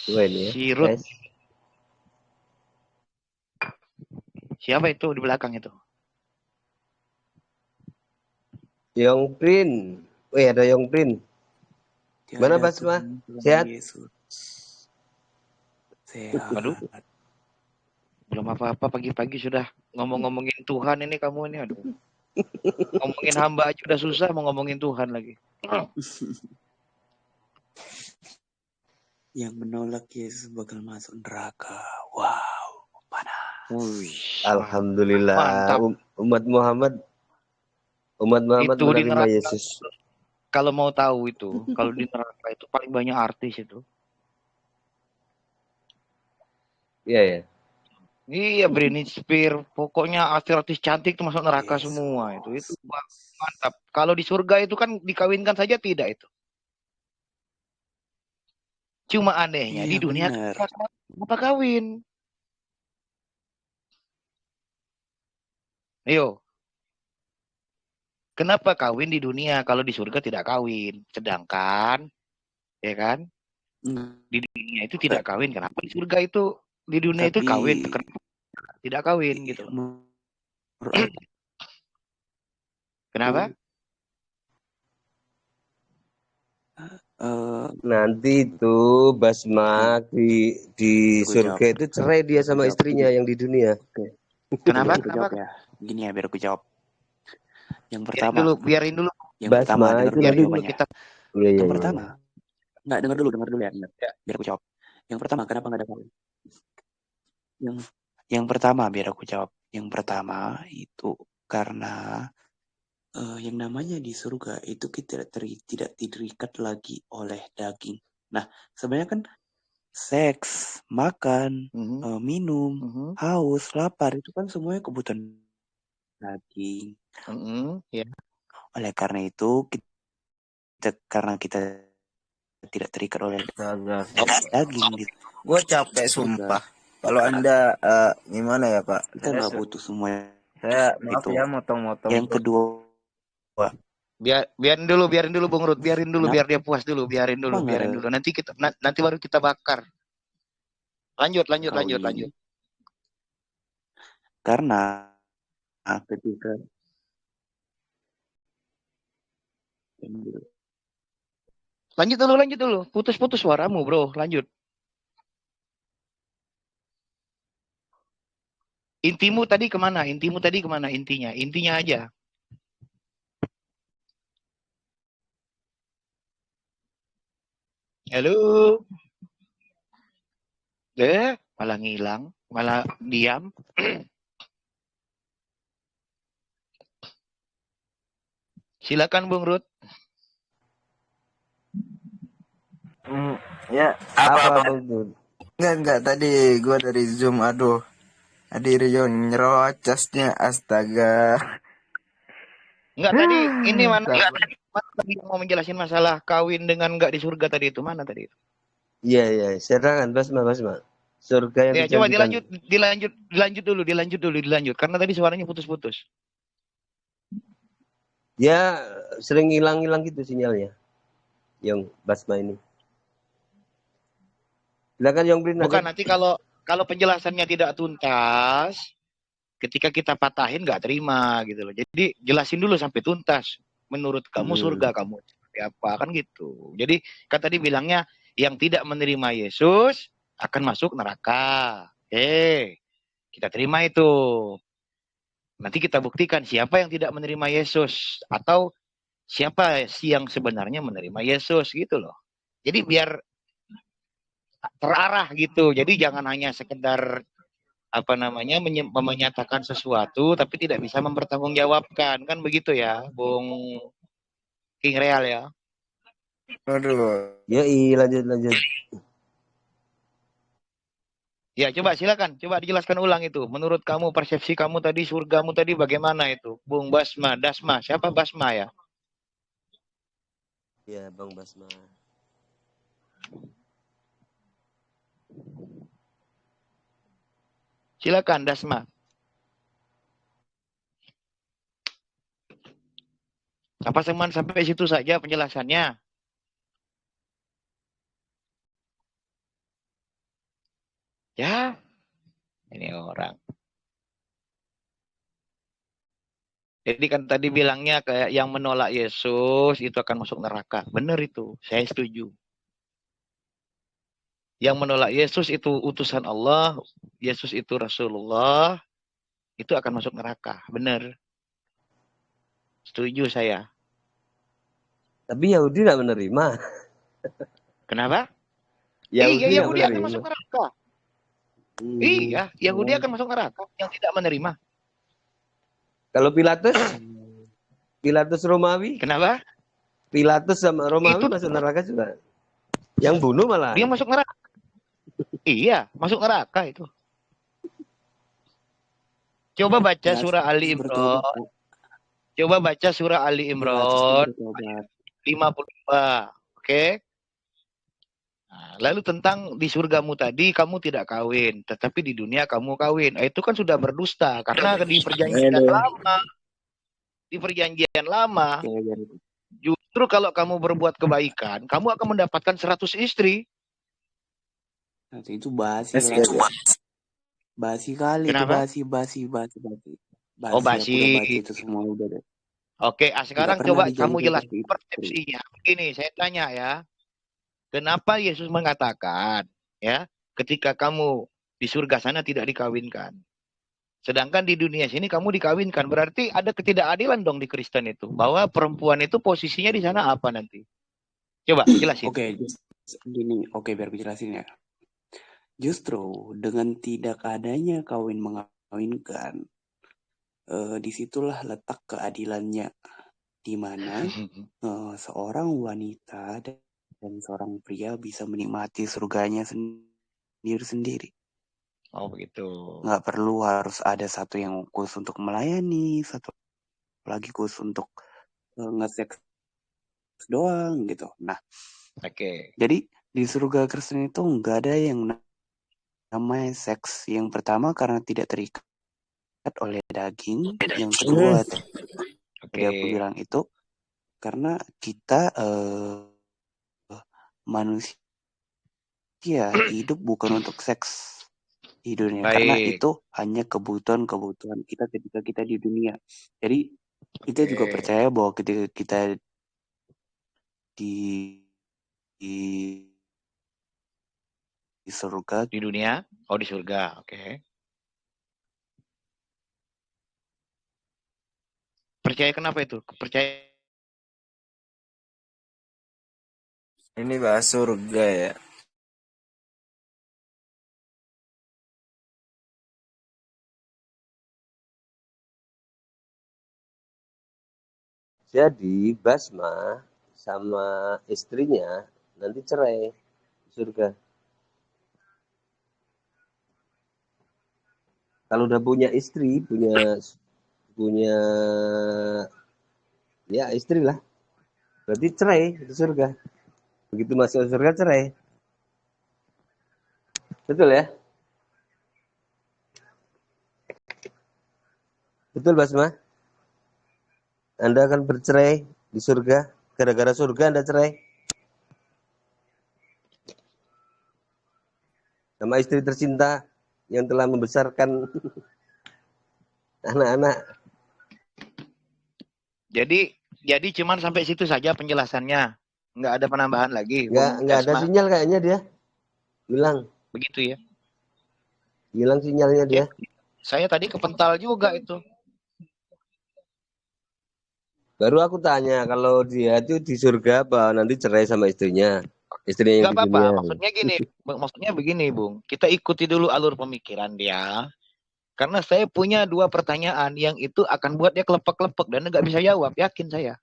Gue ini ya. Si Ruth. Tes. Siapa itu di belakang itu? Young Prin. Wih, ada Young Prin. Mana Tiada Basma? Tuhan selain Sehat? Yesus. Sehat. Aduh, belum apa-apa pagi-pagi sudah ngomong-ngomongin Tuhan ini kamu ini. Aduh. Ngomongin hamba aja udah susah, mau ngomongin Tuhan lagi. Yang menolak Yesus bakal masuk neraka. Wow, panas. Wih, Alhamdulillah. mantap. Umat Muhammad Itu di menerima neraka. Yesus. Kalau mau tahu itu, kalau di neraka itu paling banyak artis itu. Iya ya. Iya, Britney Spears, pokoknya artis-artis cantik itu masuk neraka Yesus. semua itu. Itu mantap. Kalau di surga itu kan dikawinkan saja tidak itu. Cuma anehnya di Iya dunia benar. apa kawin? Ayo, kenapa kawin di dunia kalau di surga tidak kawin? Sedangkan, ya kan, di dunia itu tidak kawin. Kenapa di surga itu, di dunia itu Tapi kawin? Kenapa tidak kawin gitu loh? Kenapa? Nanti itu Basma di surga itu cerai dia sama istrinya yang di dunia. Kenapa? Aku jawab ya. Gini ya, biar aku jawab. Yang Biarin pertama. dulu, biarin dulu. Yang Basma, pertama, dengar itu dulu nanti jawabannya. Kita. Iya, Yang iya, pertama, iya. nggak dengar dulu ya. Biar aku jawab. Yang pertama, kenapa nggak ada kawin? Yang pertama, biar aku jawab. Yang pertama itu karena yang namanya di surga itu kita tidak terikat lagi oleh daging. Nah, sebenarnya kan seks, makan, minum, haus, lapar itu kan semuanya kebutuhan daging. Ya. Oleh karena itu karena kita tidak terikat oleh daging. Gue capek sumpah. Kalau Anda gimana ya Pak? Kita nggak butuh semua. Saya maaf itu. Ya motong-motong. Yang kedua, biarin dulu Bung Rut, biarin dulu biar dia puas dulu, biarin dulu. Nanti baru kita bakar. Lanjut. Karena ketika lanjut dulu. Putus suaramu, bro. Lanjut. Intimu tadi kemana? Intinya aja. Halo. Malah ngilang, malah diam. Silakan Bung Rut. Ya, apa Bung Rut? Enggak, tadi gue dari Zoom, aduh. Rio nyerocosnya, astaga. Enggak, tadi ini mana tadi mau menjelasin masalah kawin dengan enggak di surga tadi itu, mana tadi itu? Iya, serangan Basma. Surga yang coba dilanjut dulu, karena tadi suaranya putus-putus. Ya, sering hilang gitu sinyalnya. Yang Basma ini. Silakan Yang Brin. Bukan, nanti kalau penjelasannya tidak tuntas, ketika kita patahin nggak terima gitu loh. Jadi jelasin dulu sampai tuntas. Menurut kamu surga kamu seperti apa, kan gitu. Jadi kan tadi bilangnya yang tidak menerima Yesus akan masuk neraka. Kita terima itu. Nanti kita buktikan siapa yang tidak menerima Yesus atau siapa yang sebenarnya menerima Yesus gitu loh. Jadi biar terarah gitu. Jadi jangan hanya sekedar menyatakan sesuatu tapi tidak bisa mempertanggungjawabkan, kan begitu ya, Bung King Real ya. Aduh. Ya, lanjut. Ya, silakan dijelaskan ulang itu. Menurut kamu, persepsi kamu tadi, surgamu tadi bagaimana itu, Bung Dasma? Siapa Basma ya? Ya, Bang Basma. Silakan Dasma. Apa sampai situ saja penjelasannya? Ya, ini orang. Jadi kan tadi bilangnya kayak yang menolak Yesus itu akan masuk neraka. Benar itu, saya setuju. Yang menolak Yesus itu utusan Allah, Yesus itu Rasulullah, itu akan masuk neraka. Benar. Setuju saya. Tapi Yahudi tidak menerima. Kenapa? Yahudi Iya, tidak Yahudi akan masuk menerima. neraka. Iya, Yahudi akan masuk neraka yang tidak menerima. Kalau Pilatus Romawi, Kenapa? Pilatus sama Romawi Itu masuk neraka juga. Yang bunuh malah. dia masuk neraka. Iya, masuk neraka itu. Coba baca surah Ali bertobat, Imran. Pak. Coba baca surah Ali Pilatus itu Imran bertobat. 52. Oke. Nah, lalu tentang di surgamu tadi kamu tidak kawin, tetapi di dunia kamu kawin. Itu kan sudah berdusta karena di perjanjian Aduh. lama, di perjanjian lama, Oke, jadi justru kalau kamu berbuat kebaikan, kamu akan mendapatkan 100 istri. nanti itu basi Masih lah. ada. Basi kali itu, Kenapa? basi. Oh, Basi, aku udah baca basi. itu semua udah deh. Oke, Nggak sekarang pernah coba kamu dijanjikan jelaskan seperti itu. persepsinya. Begini, saya tanya ya. Kenapa Yesus mengatakan, ya, ketika kamu di surga sana tidak dikawinkan. Sedangkan di dunia sini kamu dikawinkan. Berarti ada ketidakadilan dong di Kristen itu. Bahwa perempuan itu posisinya di sana apa nanti? Coba jelasin. Oke, gini. Oke, biar aku jelasin ya. Justru dengan tidak adanya kawin mengawinkan, disitulah letak keadilannya, di mana seorang wanita dan seorang pria bisa menikmati surganya sendiri-sendiri. Oh begitu. Nggak perlu harus ada satu yang khusus untuk melayani, satu lagi khusus untuk nge-seks doang gitu. Nah, Oke. jadi di surga Kristen itu nggak ada yang namanya seks. Yang pertama karena tidak terikat oleh daging. Yang kedua tadi aku bilang itu karena kita manusia hidup bukan untuk seks di dunia. Karena Baik. itu hanya kebutuhan kita ketika kita di dunia. Jadi kita juga percaya bahwa ketika kita di surga, Di dunia? Oh di surga. Oke. Percaya kenapa itu? Percaya. Ini bahas surga ya. Jadi Basma sama istrinya nanti cerai di surga. Kalau udah punya istri, punya ya istri lah. Berarti cerai di surga. Begitu masuk surga cerai. Betul ya? Betul Basma? Anda akan bercerai di surga. Gara-gara surga Anda cerai. Sama istri tercinta yang telah membesarkan anak-anak. Jadi cuman sampai situ saja penjelasannya. Nggak ada penambahan lagi. Nggak ada sinyal kayaknya dia. Hilang. Begitu ya. Hilang sinyalnya dia. Saya tadi kepental juga itu. Baru aku tanya kalau dia itu di surga apa nanti cerai sama istrinya. Istrinya yang Nggak di dunia. apa-apa. Maksudnya begini, Bung. Kita ikuti dulu alur pemikiran dia. Karena saya punya 2 pertanyaan yang itu akan buat dia kelepek-kelepek dan nggak bisa jawab. Yakin saya.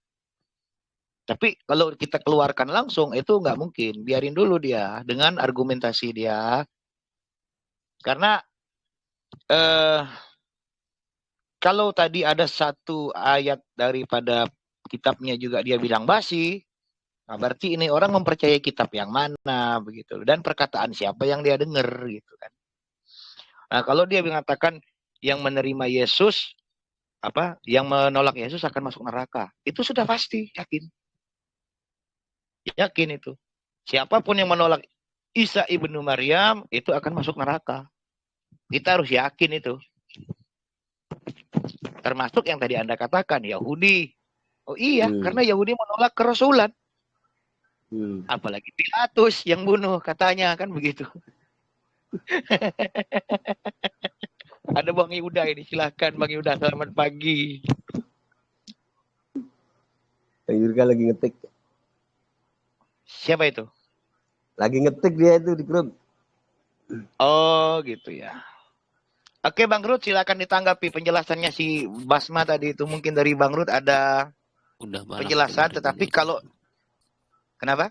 Tapi kalau kita keluarkan langsung itu nggak mungkin. Biarin dulu dia dengan argumentasi dia. Karena kalau tadi ada satu ayat daripada kitabnya juga dia bilang basi, nah berarti ini orang mempercayai kitab yang mana begitu dan perkataan siapa yang dia dengar gitu kan. Nah, kalau dia mengatakan yang menerima Yesus yang menolak Yesus akan masuk neraka. Itu sudah pasti, yakin. Yakin itu. Siapapun yang menolak Isa ibnu Maryam itu akan masuk neraka. Kita harus yakin itu. Termasuk yang tadi Anda katakan, Yahudi. Oh iya, karena Yahudi menolak kerasulan. Apalagi Pilatus yang bunuh, katanya kan begitu. Ada Bang Yuda ini, silakan Bang Yuda, selamat pagi. Bang Yurga lagi ngetik. Siapa itu? Lagi ngetik dia itu di grup. Oh gitu ya. Oke Bang Rud, silakan ditanggapi penjelasannya si Basma tadi itu. Mungkin dari Bang Rud ada penjelasan, tetapi kalau kenapa?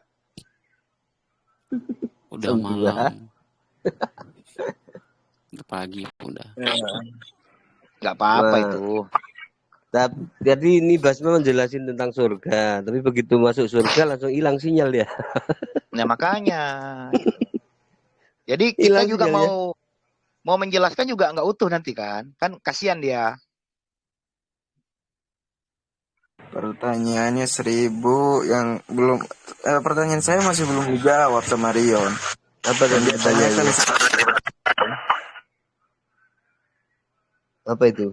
Udah malam. Udah pagi udah. Nggak apa-apa Nah, itu. Jadi ini Basma menjelasin tentang surga, tapi begitu masuk surga langsung hilang sinyal dia. Nah makanya. Jadi kita Hilang juga sinyalnya. mau menjelaskan juga nggak utuh nanti kan kasihan dia. Pertanyaannya 1000 yang belum pertanyaan saya masih belum dijawab sama Rion. Apa Yang tadi ditanyakan pertanyaannya? Apa itu?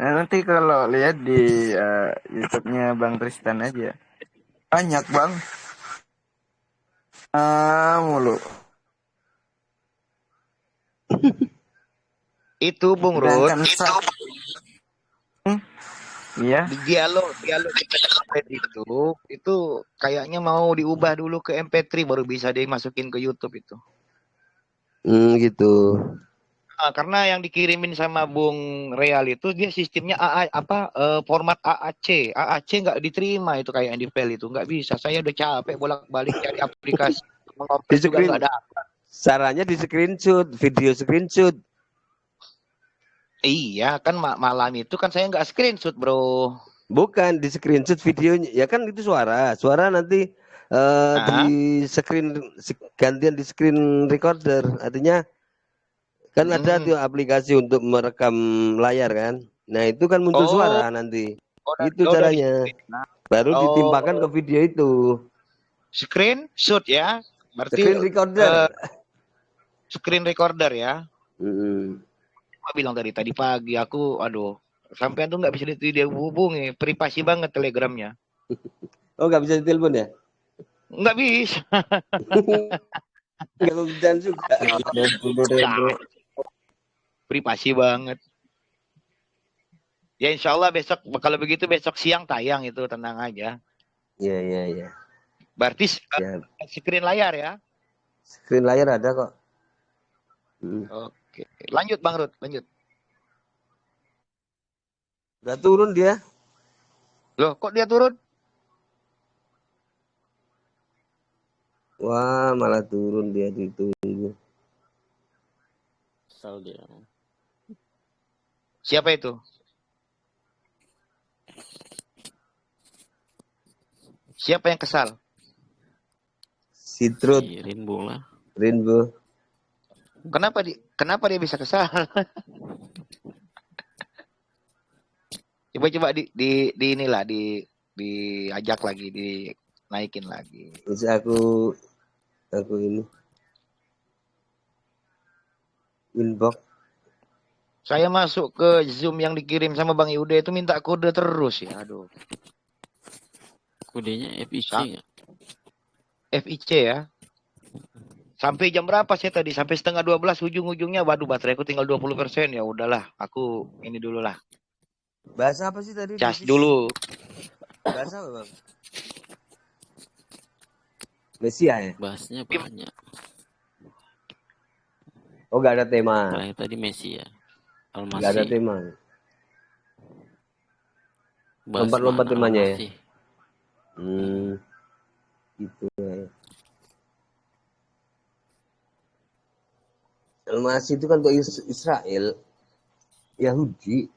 Nah, nanti kalau lihat di YouTube-nya Bang Tristan aja. Banyak, Bang. Mulu. Itu Bung Rud. Iya. Di dialog itu kayaknya mau diubah dulu ke MP3 baru bisa dimasukin ke YouTube itu. Gitu. Nah, karena yang dikirimin sama Bung Real itu dia sistemnya format AAC. AAC nggak diterima itu kayak yang di file itu nggak bisa. Saya udah capek bolak-balik cari aplikasi mengompres juga nggak ada. Caranya di screenshot, video screenshot. Iya kan malam itu kan saya nggak screenshot bro. Bukan di screenshot videonya, ya kan itu suara. Suara nanti di screen gantian di screen recorder. Artinya kan ada tuh aplikasi untuk merekam layar kan. Nah itu kan muncul suara nanti. Itu caranya. Baru ditimpakan ke video itu. Screenshot ya. Berarti Screen recorder. Screen recorder ya. Aku bilang tadi pagi aku sampai tuh nggak bisa dihubungi, privasi banget telegramnya. Oh nggak bisa ditelepon ya? Nggak bisa. Nggak bisa juga. Privasi banget. Ya insya Allah besok, kalau begitu besok siang tayang itu, tenang aja. Iya. Berarti screen layar ya? Screen layar ada kok. Oke, lanjut Bang Rud, lanjut. Udah turun dia. Loh, kok dia turun? Wah, malah turun dia ditunggu. Kesal dia. Siapa itu? Siapa yang kesal? Citrut. Rainbow lah. Rainbow. Kenapa dia bisa kesal? Coba di inilah diajak lagi, dinaikin lagi. Terus aku ini inbox. Saya masuk ke Zoom yang dikirim sama Bang Yuda itu minta kode terus ya. Aduh. Kodenya FIC nggak? FIC ya. Sampai jam berapa saya tadi? Sampai 11:30 ujung-ujungnya. Waduh, bateraiku tinggal 20%. Ya udahlah, aku ini dulu lah. Bahasa apa sih tadi? Cas dulu. Bahasa apa, Bang? Mesia ya? Bahasnya banyak. Oh, nggak ada tema. Terakhir tadi Messi ya. Almasih. Nggak ada tema. Lompat-lompat temanya ya. Gitu ya. Almasih itu kan untuk Israel, Yahudi.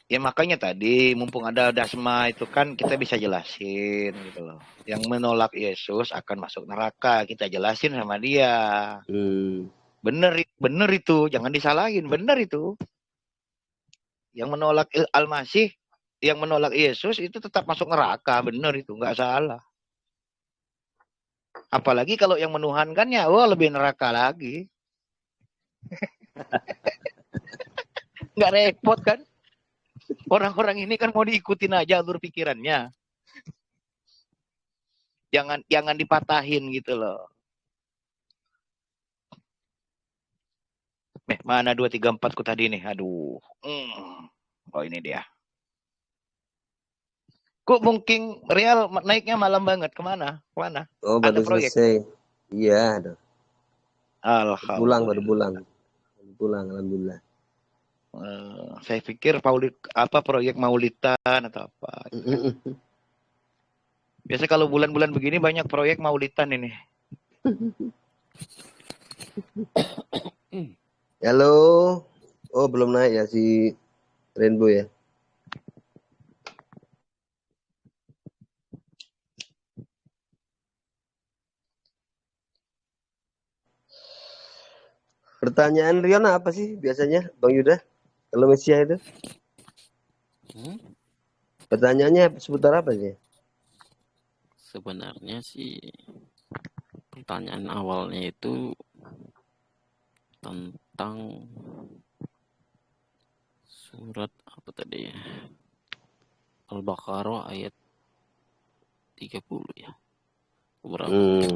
Ya makanya tadi mumpung ada Dasma itu kan kita bisa jelasin gitu loh. Yang menolak Yesus akan masuk neraka, kita jelasin sama dia. Bener itu, jangan disalahin, bener itu. Yang menolak Al-Masih, yang menolak Yesus itu tetap masuk neraka, bener itu, nggak salah. Apalagi kalau yang menuhankannya, lebih neraka lagi. Nggak repot kan? Orang-orang ini kan mau diikutin aja alur pikirannya. Jangan dipatahin gitu loh. Mana 2, 3, 4 ku tadi nih? Aduh. Oh ini dia. Kok mungkin Real naiknya malam banget? Kemana? Oh, Ada baru proyek? selesai. Iya, ada. Alhamdulillah. Baru pulang, alhamdulillah. Saya pikir proyek maulidan atau apa. Biasa kalau bulan-bulan begini banyak proyek maulidan ini. Halo. Oh, belum naik ya si Rainbow ya. Pertanyaan Rion apa sih biasanya, Bang Yuda? Kalau Mesia itu? Pertanyaannya seputar apa sih? Sebenarnya sih pertanyaan awalnya itu tentang surat apa tadi? Al-Baqarah ayat 30 ya. Berapa?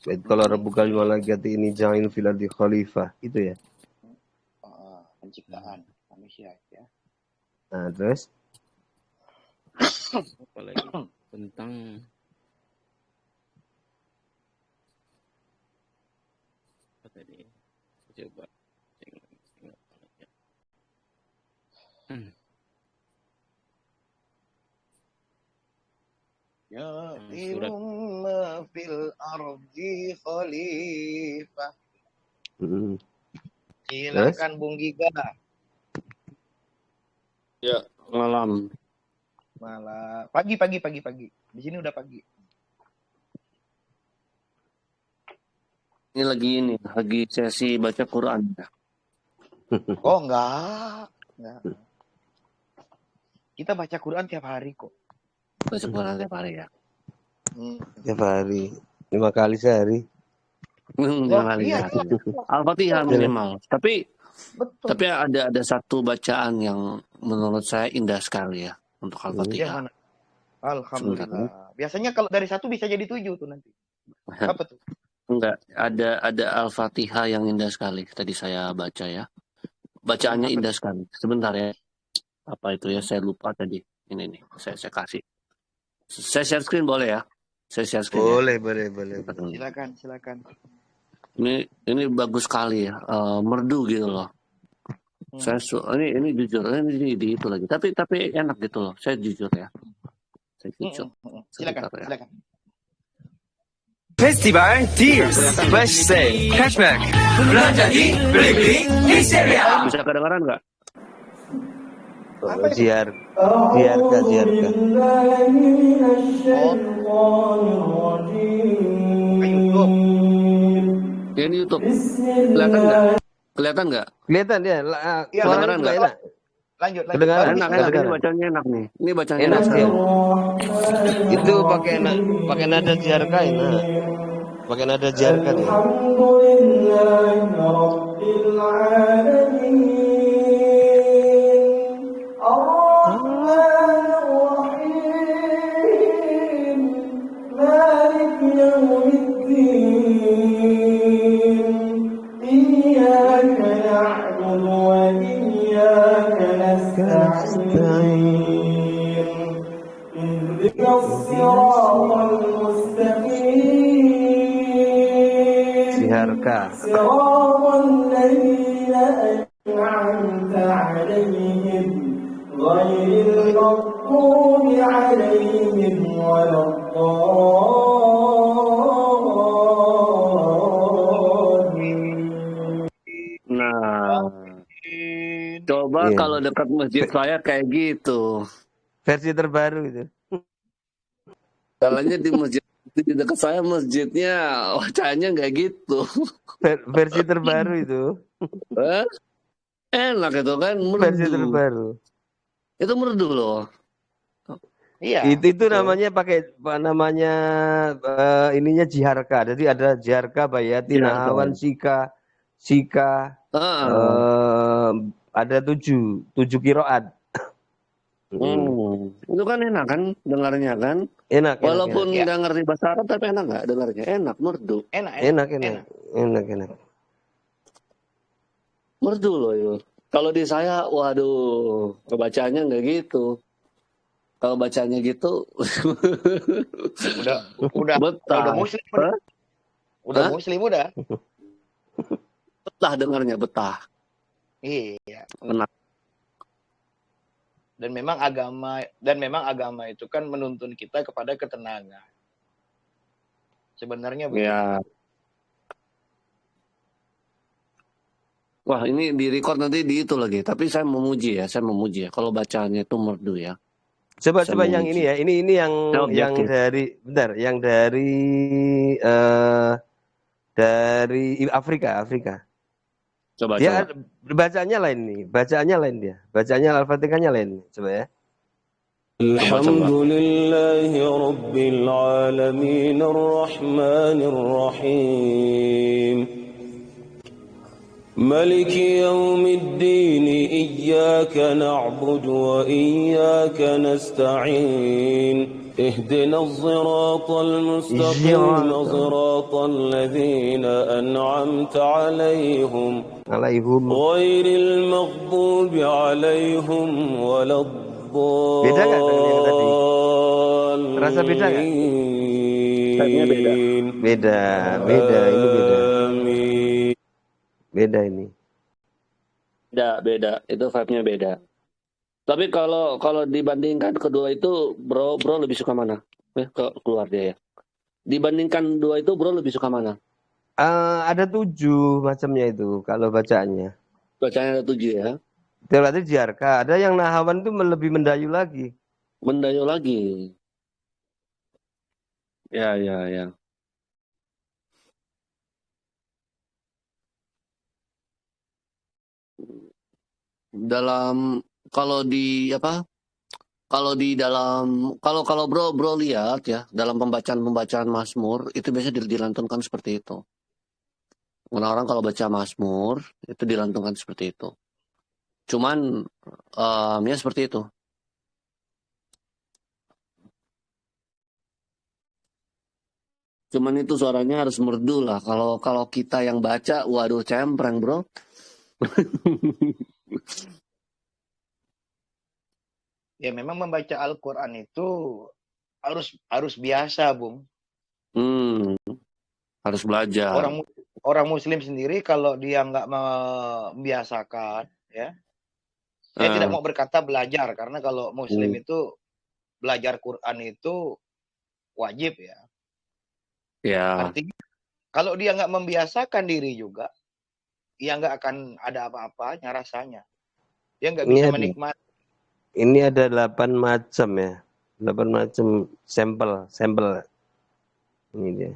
Kalau Rabbukal Malaiikati ini ja'il fil ardi khalifah, itu ya. Penciptaan manusia ya. Nah, terus Apalagi tentang apa tadi? Coba tengok. Ya Surat fil ardi khalifah. Silakan Bung Giga. Ya, malam. Pagi. Di sini udah pagi. Ini lagi sesi baca Quran. Oh, enggak. Kita baca Quran tiap hari kok. Baca Quran tiap hari ya. tiap hari 5 kali sehari. 5 kali Iya. sehari. Al-Fatihah minimal. Tapi ada satu bacaan yang menurut saya indah sekali ya untuk Al-Fatihah. Mana? Alhamdulillah. Biasanya kalau dari 1 bisa jadi 7 tuh nanti. Apa tuh? Enggak, ada Al-Fatihah yang indah sekali. Tadi saya baca ya. Bacaannya indah sekali. Sebentar ya. Apa itu ya? Saya lupa tadi. Ini nih, saya kasih. Saya share screen boleh ya? Saya share screen. Boleh. Silakan. Ini bagus sekali ya. Merdu gitu loh. Saya ini jujur, ini itu lagi. Tapi enak gitu loh. Saya jujur ya. Silakan. Festival Tears Flash Sale Cashback belanja di Beli Histeria. Bisa kedengaran nggak? Ziarka. Ini YouTube. Kelihatan nggak? Kelihatan dia. Suaranya juga enak. Lanjut. Kedengaran. Enak. Ini bacanya enak nih. Ini bacanya Enak enak. ya. Itu pakai nada Ziarka enak. Pakai nada Ziarka dia. Ziarka. Nah, coba kalau dekat masjid saya kayak gitu. Versi terbaru itu. Salahnya di masjid di dekat saya masjidnya wacanya nggak gitu. Versi terbaru itu. Enak itu kan, merdu. Versi terbaru. Itu merdu loh. Iya, Itu betul. namanya pakai apa namanya ininya jiharka. Jadi ada jiharka, bayati, Jiharka. nahawan, sika, Ah. ada tujuh kiroat. Itu kan enak kan dengarnya kan? Enak. Walaupun Ya. nggak ngerti bahasa Arab tapi enak nggak dengarnya? Enak, merdu. Enak. Enak. Merdu loh itu. Kalau di saya, waduh, kebacaannya nggak gitu. Kalau bacanya gitu, Udah betah. muslim. Hah? Udah Hah? muslim udah. Betah dengarnya, betah. Iya. Enak. Dan memang agama itu kan menuntun kita kepada ketenangan. Sebenarnya begitu. Ya. Wah, ini di record nanti di itu lagi. Tapi saya memuji ya. Kalau bacaannya itu merdu ya. Coba Saya yang memuji. ini yang Objektif. dari Afrika. Coba. Dia bacaannya lain nih. Bacaannya Al-Fatihahnya lain. Coba ya. Alhamdulillahi Rabbil Alamin Ar-Rahmanir Rahim Maliki Yawmiddin Iyyaka na'budu wa iyyaka nasta'in اهدنا الصراط المستقيم صراط الذين أنعمت عليهم غير المغضوب عليهم ولا Beda nggak dengan yang tadi? Terasa beda nggak? Beda. Ini beda. Beda ini. Beda. Itu vibe-nya beda. Tapi kalau dibandingkan kedua itu, bro lebih suka mana? Keluar dia ya. Dibandingkan dua itu, bro lebih suka mana? Ada 7 macamnya itu kalau bacaannya. Bacaannya ada 7 ya. Berarti jiharka. Ada yang nahawan itu lebih mendayu lagi. Ya. Kalau bro lihat ya dalam pembacaan Mazmur itu biasanya dilantunkan seperti itu. Orang-orang kalau baca Mazmur itu dilantunkan seperti itu. Cuman ya seperti itu. Cuman itu suaranya harus merdu lah. Kalau kita yang baca, waduh cempreng bro. Ya memang membaca Al-Quran itu harus biasa, Bung. Harus belajar. Orang Muslim sendiri kalau dia nggak membiasakan, ya, saya tidak mau berkata belajar karena kalau Muslim itu belajar Quran itu wajib ya. Ya. Artinya kalau dia nggak membiasakan diri juga, ya nggak akan ada apa-apanya rasanya. Dia nggak bisa menikmati. Ini ada 8 macam ya. 8 macam sampel. Ini dia.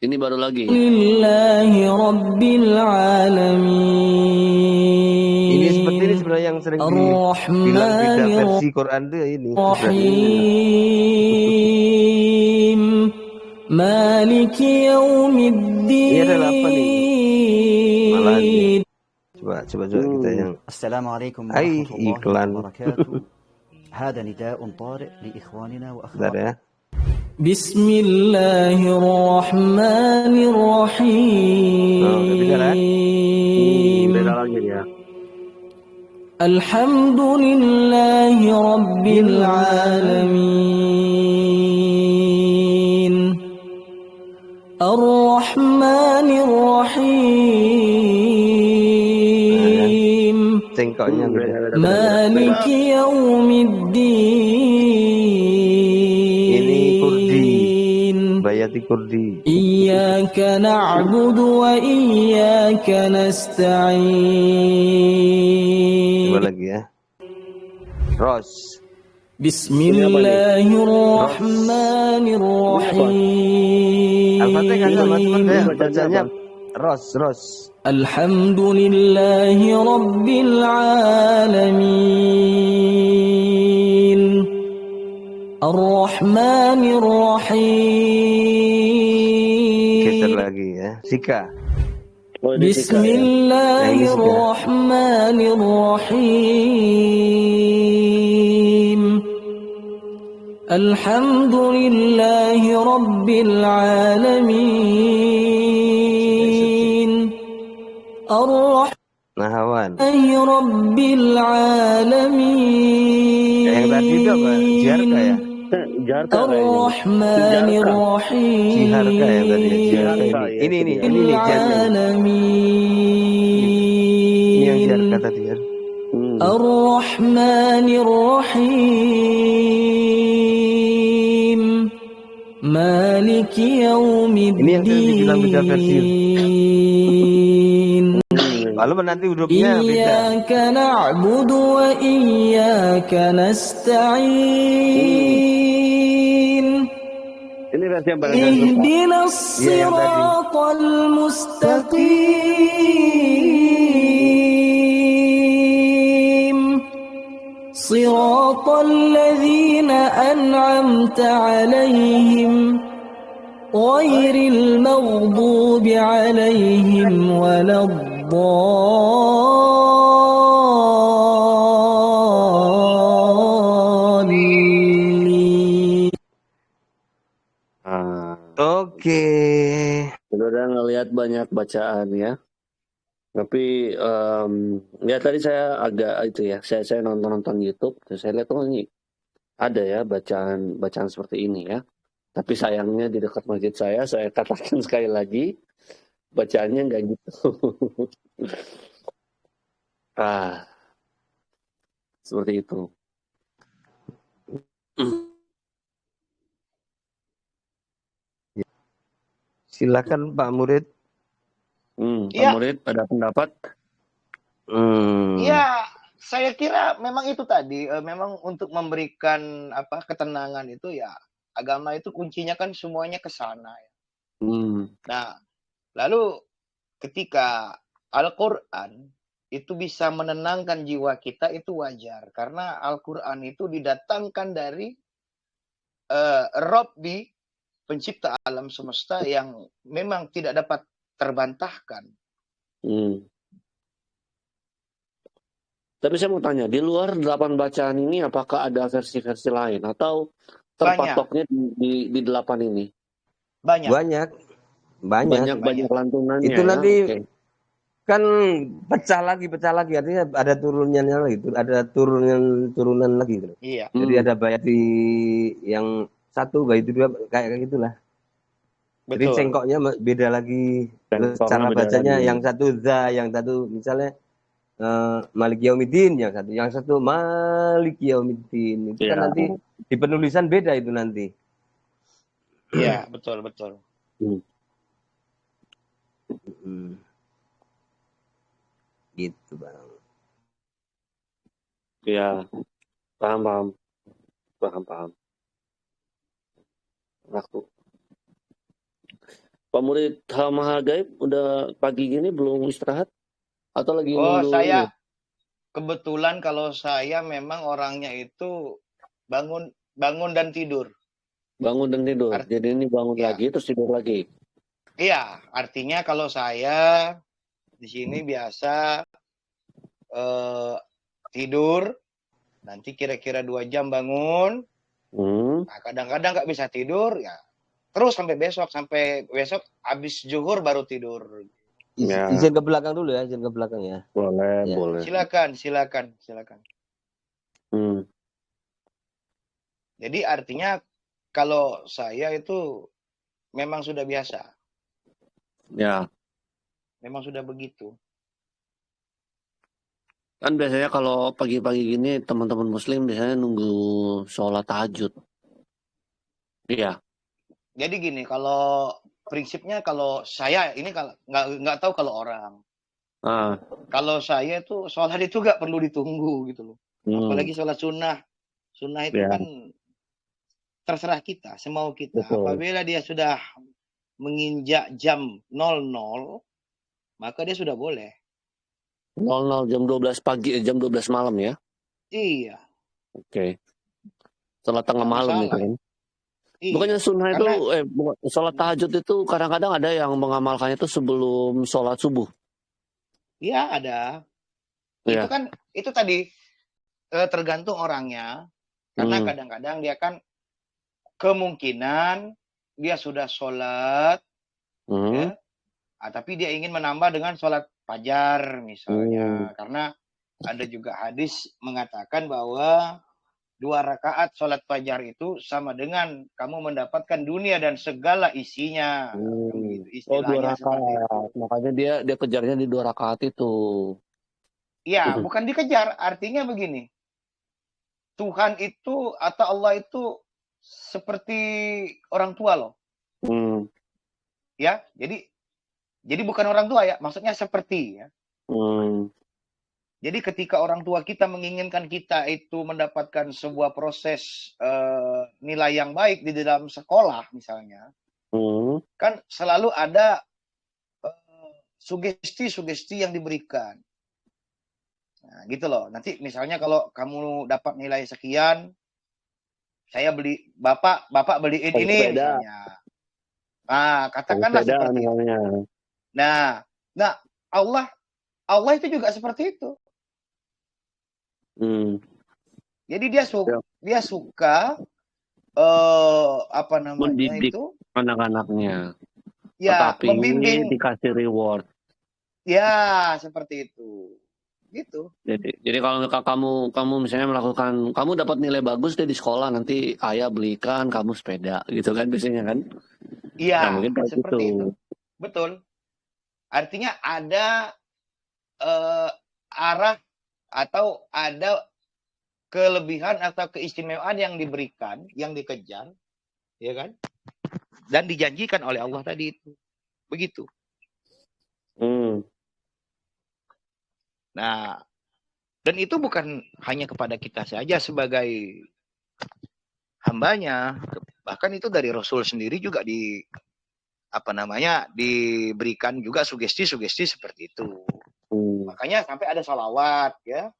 Ini baru lagi. Lillahi Rabbil Alamin. Ini seperti ini sebenarnya yang sering dibilang beda versi Quran itu ini. Rahim. Maliki Yawmiddin. Ini ada 8 nih. Malahan. Coba kita yang. Assalamualaikum warahmatullahi wabarakatuh. هذا نداء طارئ لإخواننا وأخواتنا. بسم الله الرحمن الرحيم. الحمد لله رب العالمين الرحمن الرحيم مالك يوم الدين Bayati Kurdi. إياك نعبد وإياك نستعين. Coba lagi ya. Ros. Bismillahirrahmanirrahim. Al-Fatihah sama teman saya bacanya Ros. Alhamdulillahi Rabbil Alamin Ar-Rahmanir Rahim. Geser lagi ya. Sika. Oh, ini Sika ya. Bismillahirrahmanirrahim. Alhamdulillahi Rabbil Alamin. Nahawan. Rabbil Alamin. Yang tadi itu apa? Jiharka ya? Jarka Ar-Rahmanir Rahim. Jiharka yang tadi ya. Jiharka ini. Ini Jiharka. Ini yang Jiharka tadi ya. Ar-Rahmanir Rahim. Maliki Yaumiddin. Ini yang tadi dibilang beda versi. Lalu nanti hurufnya beda. Iyyaka na'budu wa iyyaka nasta'in. Ini versi yang barang Ihdinas siratal mustaqim. Siratal ladzina an'amta 'alaihim ghairil maghdubi 'alaihim waladdallin. Oke. Udah ngelihat banyak bacaan ya. Tapi ya tadi saya agak itu ya. Saya nonton YouTube. Terus saya lihat ini ada ya bacaan seperti ini ya. Tapi sayangnya di dekat masjid saya katakan sekali lagi bacaannya nggak gitu. Seperti itu. Silakan Pak Murid. Pak Murid ada pendapat? Ya, saya kira memang itu tadi, memang untuk memberikan ketenangan itu ya, agama itu kuncinya kan semuanya ke sana ya. Nah, lalu ketika Al-Quran itu bisa menenangkan jiwa kita itu wajar. Karena Al-Quran itu didatangkan dari Rabbi, pencipta alam semesta yang memang tidak dapat terbantahkan. Tapi saya mau tanya, di luar 8 bacaan ini apakah ada versi-versi lain? Atau terpatoknya di 8 ini? Banyak lantunannya. Itu nanti kan pecah lagi artinya ada turunannya lagi, ada turunan lagi gitu. Iya. Jadi ada bait di yang satu, bait dua, kayak gitulah. Jadi cengkoknya beda lagi. Terus cara bacanya lagi. Yang satu za, yang satu misalnya Malik Yaumiddin, yang satu Malik Yaumiddin. Itu kan nanti di penulisan beda itu nanti. Iya, betul. Gitu Bang. Ya, paham. Aku. Pak Murid Maha Gaib udah pagi gini belum istirahat? Atau lagi saya kebetulan kalau saya memang orangnya itu bangun dan tidur. Jadi ini bangun lagi terus tidur lagi. Iya, artinya kalau saya di sini biasa tidur, nanti kira-kira 2 jam bangun. Nah, kadang-kadang nggak bisa tidur ya, terus sampai besok habis zuhur baru tidur. Izin ke belakang dulu ya, Boleh. Silakan. Jadi artinya kalau saya itu memang sudah biasa. Ya. Memang sudah begitu. Kan biasanya kalau pagi-pagi gini teman-teman muslim biasanya nunggu sholat tahajud. Iya. Jadi gini, kalau prinsipnya kalau saya ini kalau nggak tahu kalau orang. Kalau saya itu sholat itu nggak perlu ditunggu gitu loh. Apalagi sholat sunnah. Sunnah itu kan terserah kita, semau kita. Betul. Apabila dia sudah menginjak jam 00, maka dia sudah boleh. 00 jam 12 pagi, jam 12 malam ya? Iya. Oke. Sholat tengah Nggak malam itu masalah. kan. Iya, Bukannya sunnah itu, karena sholat tahajud itu kadang-kadang ada yang mengamalkannya itu sebelum sholat subuh. ya ada. Itu Ya. kan itu tadi tergantung orangnya. Karena kadang-kadang dia kan kemungkinan dia sudah sholat, ya, tapi dia ingin menambah dengan sholat fajar misalnya. Karena ada juga hadis mengatakan bahwa 2 rakaat sholat fajar itu sama dengan kamu mendapatkan dunia dan segala isinya. Gitu, Oh, 2 istilahnya seperti itu. rakaat. Makanya dia kejarnya di 2 rakaat itu. Ya, bukan dikejar. Artinya begini. Tuhan itu atau Allah itu seperti orang tua loh. Ya, jadi bukan orang tua ya, maksudnya seperti ya. Jadi ketika orang tua kita menginginkan kita itu mendapatkan sebuah proses nilai yang baik di dalam sekolah misalnya, kan selalu ada sugesti-sugesti yang diberikan. Nah, gitu loh. Nanti misalnya kalau kamu dapat nilai sekian, saya bapak beliin ini misalnya. Nah, katakanlah seperti itu. Nah, Allah itu juga seperti itu. Jadi dia suka apa namanya mendidik itu anak-anaknya. Ya, Tetapi membimbing. dikasih reward. Ya, seperti itu. Gitu. Jadi kalau kamu misalnya melakukan, kamu dapat nilai bagus deh di sekolah, nanti ayah belikan kamu sepeda gitu kan biasanya kan? Iya, nah, mungkin seperti itu. Betul. Artinya ada arah atau ada kelebihan atau keistimewaan yang diberikan, yang dikejar, ya kan? Dan dijanjikan oleh Allah tadi itu. Begitu. Nah, dan itu bukan hanya kepada kita saja sebagai hambanya, bahkan itu dari Rasul sendiri juga diberikan juga sugesti-sugesti seperti itu. Makanya sampai ada sholawat ya,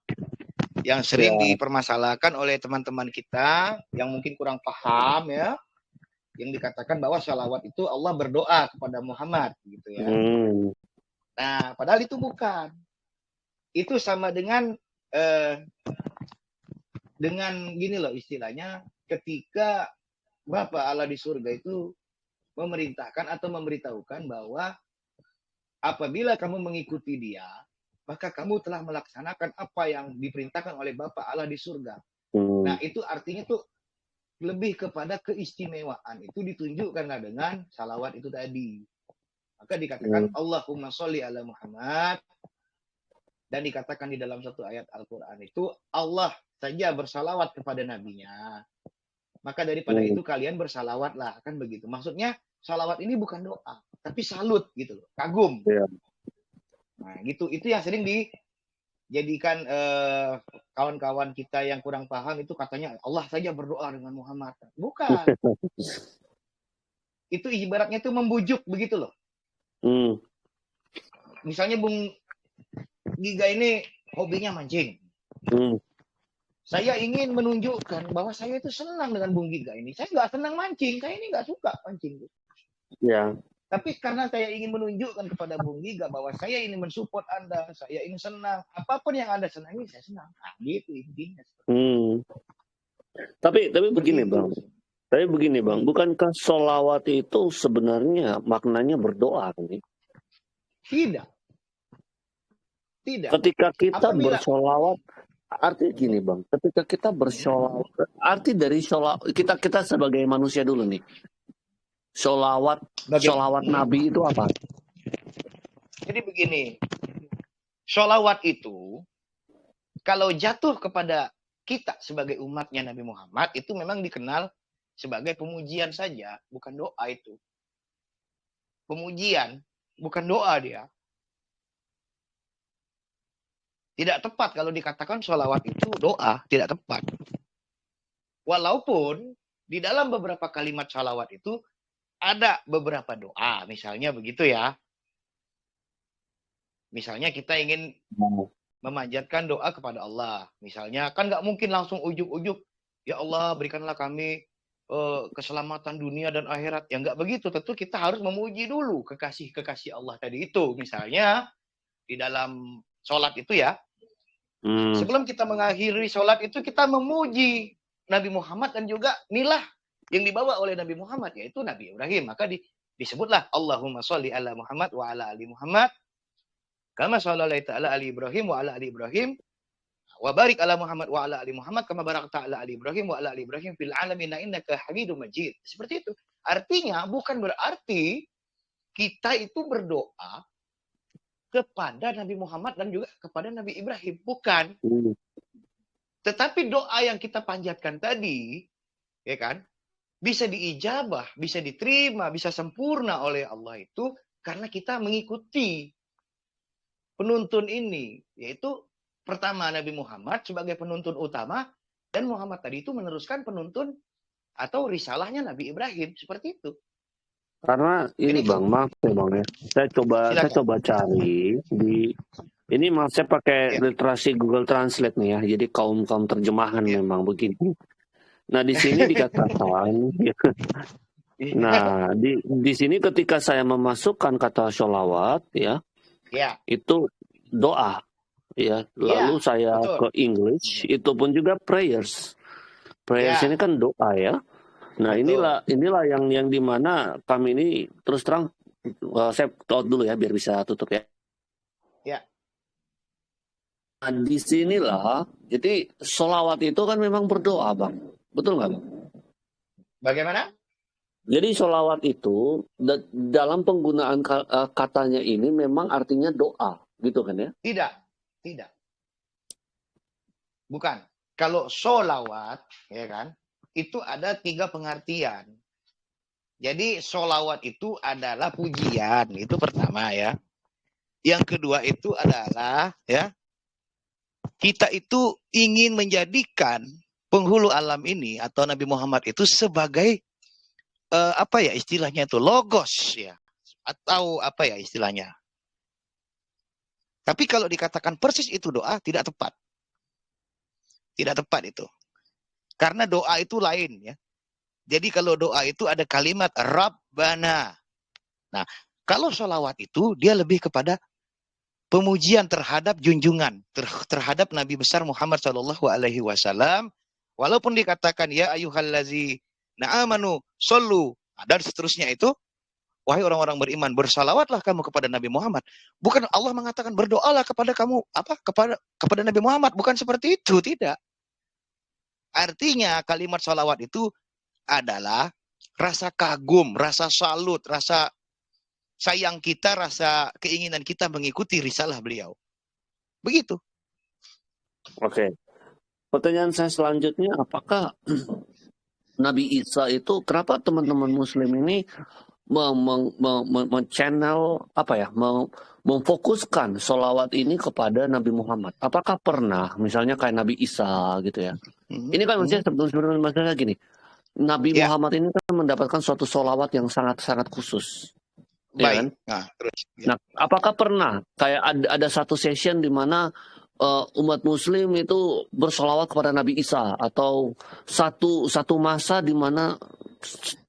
yang sering dipermasalahkan oleh teman-teman kita yang mungkin kurang paham ya, yang dikatakan bahwa sholawat itu Allah berdoa kepada Muhammad gitu ya. Nah, padahal itu bukan. Itu sama dengan gini loh istilahnya, ketika Bapa Allah di surga itu memerintahkan atau memberitahukan bahwa apabila kamu mengikuti dia, maka kamu telah melaksanakan apa yang diperintahkan oleh Bapa Allah di surga. Nah, itu artinya tuh lebih kepada keistimewaan. Itu ditunjukkanlah dengan salawat itu tadi. Maka dikatakan Allahumma sholli ala Muhammad. Dan dikatakan di dalam satu ayat Al-Quran itu Allah saja bersalawat kepada nabinya. Maka daripada itu kalian bersalawatlah. Kan begitu. Maksudnya salawat ini bukan doa. Tapi salut gitu loh. Kagum. Nah gitu. Itu yang sering dijadikan kawan-kawan kita yang kurang paham itu katanya Allah saja berdoa dengan Muhammad. Bukan. Itu ibaratnya itu membujuk begitu loh. Misalnya Bung Giga ini hobinya mancing. Saya ingin menunjukkan bahwa saya itu senang dengan Bung Giga ini. Saya nggak senang mancing. Saya ini nggak suka mancing. Ya. Tapi karena saya ingin menunjukkan kepada Bung Giga bahwa saya ini mensupport Anda, saya ingin senang. Apapun yang Anda senangi, saya senang. Nah, gitu intinya. Tapi begini Bang. Tapi begini Bang, bukankah sholawat itu sebenarnya maknanya berdoa kan? Tidak. Tidak. Ketika kita bersholawat, arti gini Bang, ketika kita bersholawat, arti dari sholawat, kita sebagai manusia dulu nih, sholawat Nabi itu apa? Jadi begini, sholawat itu kalau jatuh kepada kita sebagai umatnya Nabi Muhammad itu memang dikenal sebagai pemujian saja, bukan doa itu. Pemujian, bukan doa dia. Tidak tepat kalau dikatakan sholawat itu doa, tidak tepat. Walaupun di dalam beberapa kalimat sholawat itu ada beberapa doa, misalnya begitu ya. Misalnya kita ingin memanjatkan doa kepada Allah. Misalnya kan nggak mungkin langsung ujuk-ujuk ya Allah berikanlah kami keselamatan dunia dan akhirat. Ya nggak begitu. Tentu kita harus memuji dulu kekasih-kekasih Allah tadi itu. Misalnya di dalam sholat itu ya, sebelum kita mengakhiri sholat itu kita memuji Nabi Muhammad dan juga milah yang dibawa oleh Nabi Muhammad, yaitu Nabi Ibrahim. Maka disebutlah Allahumma sholli ala Muhammad wa ala ali Muhammad kama shallaita ala ali Ibrahim wa ala ali Ibrahim wa barik ala Muhammad wa ala ali Muhammad kama barakta ala ali Ibrahim wa ala ali Ibrahim fil alamin innaka Hamidum Majid. Seperti itu. Artinya bukan berarti kita itu berdoa kepada Nabi Muhammad dan juga kepada Nabi Ibrahim, bukan. Tetapi doa yang kita panjatkan tadi, ya kan, bisa diijabah, bisa diterima, bisa sempurna oleh Allah itu karena kita mengikuti penuntun ini, yaitu pertama Nabi Muhammad sebagai penuntun utama, dan Muhammad tadi itu meneruskan penuntun atau risalahnya Nabi Ibrahim, seperti itu. Karena ini Bang, maaf ya Bang ya, saya coba cari di ini, maaf saya pakai literasi Google Translate nih ya, jadi kaum terjemahan memang begini. Nah di sini dikatakan, nah di sini ketika saya memasukkan kata sholawat ya, itu doa ya, lalu saya ke English itu pun juga prayers ini kan doa ya. Nah inilah yang dimana kami ini terus terang, saya tahu dulu ya biar bisa tutup ya. Nah di sinilah, jadi sholawat itu kan memang berdoa Bang. Betul nggak Bang? Bagaimana? Jadi sholawat itu dalam penggunaan katanya ini memang artinya doa, gitu kan ya? Tidak. Bukan. Kalau sholawat, ya kan, itu ada 3 pengertian. Jadi sholawat itu adalah pujian, itu pertama ya. Yang kedua itu adalah ya, kita itu ingin menjadikan penghulu alam ini atau Nabi Muhammad itu sebagai apa ya istilahnya itu, logos ya, atau apa ya istilahnya. Tapi kalau dikatakan persis itu doa, tidak tepat. Tidak tepat itu. Karena doa itu lain ya. Jadi kalau doa itu ada kalimat Rabbana. Nah, kalau sholawat itu dia lebih kepada pemujian terhadap junjungan, terhadap Nabi besar Muhammad SAW. Walaupun dikatakan ya ayyuhallazina amanu shollu dan seterusnya itu, wahai orang-orang beriman, bersalawatlah kamu kepada Nabi Muhammad. Bukan Allah mengatakan berdoalah kepada kamu kepada Nabi Muhammad, bukan seperti itu, tidak. Artinya kalimat salawat itu adalah rasa kagum, rasa salut, rasa sayang kita, rasa keinginan kita mengikuti risalah beliau. Begitu. Oke. Pertanyaan saya selanjutnya, apakah Nabi Isa itu, kenapa teman-teman Muslim ini channel apa ya, memfokuskan sholawat ini kepada Nabi Muhammad? Apakah pernah, misalnya kayak Nabi Isa gitu ya? Ini kan maksudnya sebenarnya masalah gini, Nabi Muhammad ini kan mendapatkan suatu sholawat yang sangat-sangat khusus. Ya kan? Nah, apakah pernah kayak ada satu session di mana umat Muslim itu bersolawat kepada Nabi Isa, atau satu masa di mana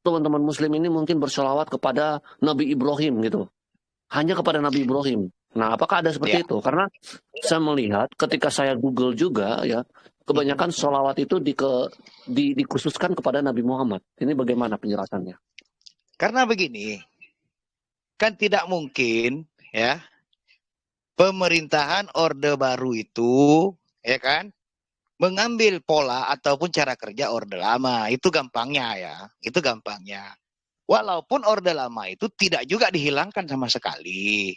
teman-teman Muslim ini mungkin bersolawat kepada Nabi Ibrahim gitu, hanya kepada Nabi Ibrahim. Nah, apakah ada seperti itu? Karena saya melihat ketika saya Google juga ya, kebanyakan solawat itu dikhususkan kepada Nabi Muhammad. Ini bagaimana penjelasannya? Karena begini, kan tidak mungkin ya, pemerintahan Orde Baru itu, ya kan, mengambil pola ataupun cara kerja Orde Lama. Itu gampangnya ya, itu gampangnya. Walaupun Orde Lama itu tidak juga dihilangkan sama sekali,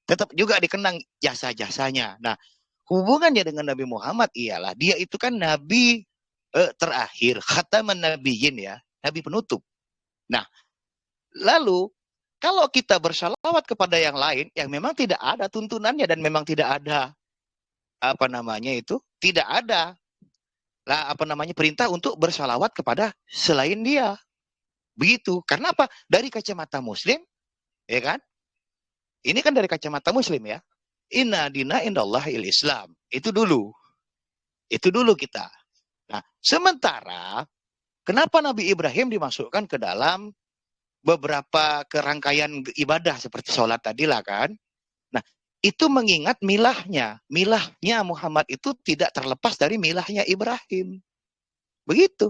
tetap juga dikenang jasa-jasanya. Nah, hubungannya dengan Nabi Muhammad ialah dia itu kan Nabi terakhir, khataman nabiyyin ya, Nabi penutup. Nah, lalu kalau kita bersalawat kepada yang lain yang memang tidak ada tuntunannya dan memang tidak ada tidak ada perintah untuk bersalawat kepada selain dia. Begitu. Karena apa? Dari kacamata Muslim, ya kan? Ini kan dari kacamata Muslim ya. Inna dina indallahil Islam. Itu dulu kita. Nah, sementara kenapa Nabi Ibrahim dimasukkan ke dalam beberapa kerangkaian ibadah seperti sholat tadilah kan? Nah, itu mengingat milahnya. Milahnya Muhammad itu tidak terlepas dari milahnya Ibrahim. Begitu.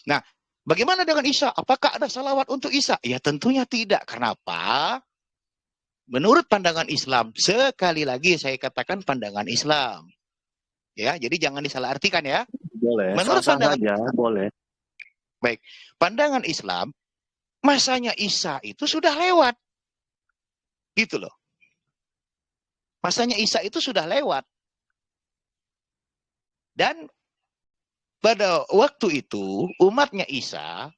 Nah, bagaimana dengan Isa? Apakah ada salawat untuk Isa? Ya tentunya tidak. Kenapa? Menurut pandangan Islam, sekali lagi saya katakan pandangan Islam. Ya, jadi jangan disalahartikan ya. Boleh, Menurut sah-sah pandangan saja, boleh. Baik, pandangan Islam, masanya Isa itu sudah lewat. Gitu loh. Masanya Isa itu sudah lewat. Dan pada waktu itu umatnya Isa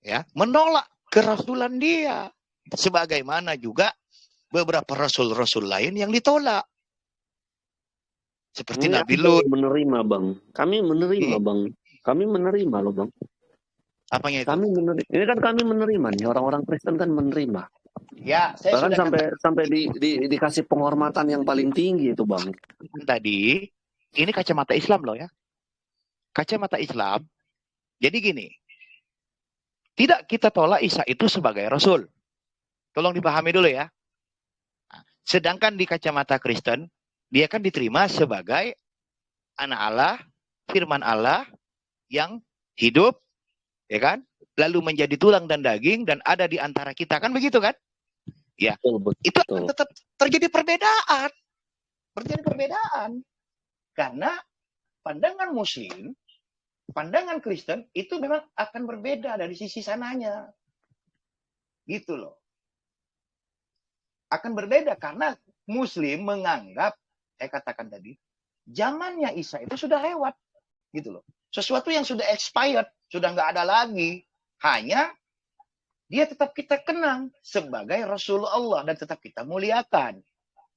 ya menolak kerasulan dia. Sebagaimana juga beberapa rasul-rasul lain yang ditolak. Seperti Ini Nabi ada Lut. yang menerima, Bang. Kami menerima, Bang. Kami menerima loh, Bang. Apanya itu? Kami menerima. Ini kan kami menerima nih, orang-orang Kristen kan menerima. Ya, saya Bahkan sudah sampai dikasih penghormatan yang paling tinggi itu, Bang. tadi, ini kacamata Islam loh ya. Kacamata Islam. Jadi gini, tidak kita tolak Isa itu sebagai Rasul. Tolong dipahami dulu ya. Sedangkan di kacamata Kristen, dia kan diterima sebagai anak Allah, firman Allah yang hidup, ya kan? Lalu menjadi tulang dan daging dan ada di antara kita, kan begitu kan? Ya, betul. Itu akan tetap terjadi perbedaan. Terjadi perbedaan. Karena pandangan Muslim, pandangan Kristen itu memang akan berbeda dari sisi sananya. Gitu loh. Akan berbeda karena Muslim menganggap, saya katakan tadi, zamannya Isa itu sudah lewat. Gitu loh. Sesuatu yang sudah expired, sudah nggak ada lagi. Hanya dia tetap kita kenang sebagai Rasulullah dan tetap kita muliakan.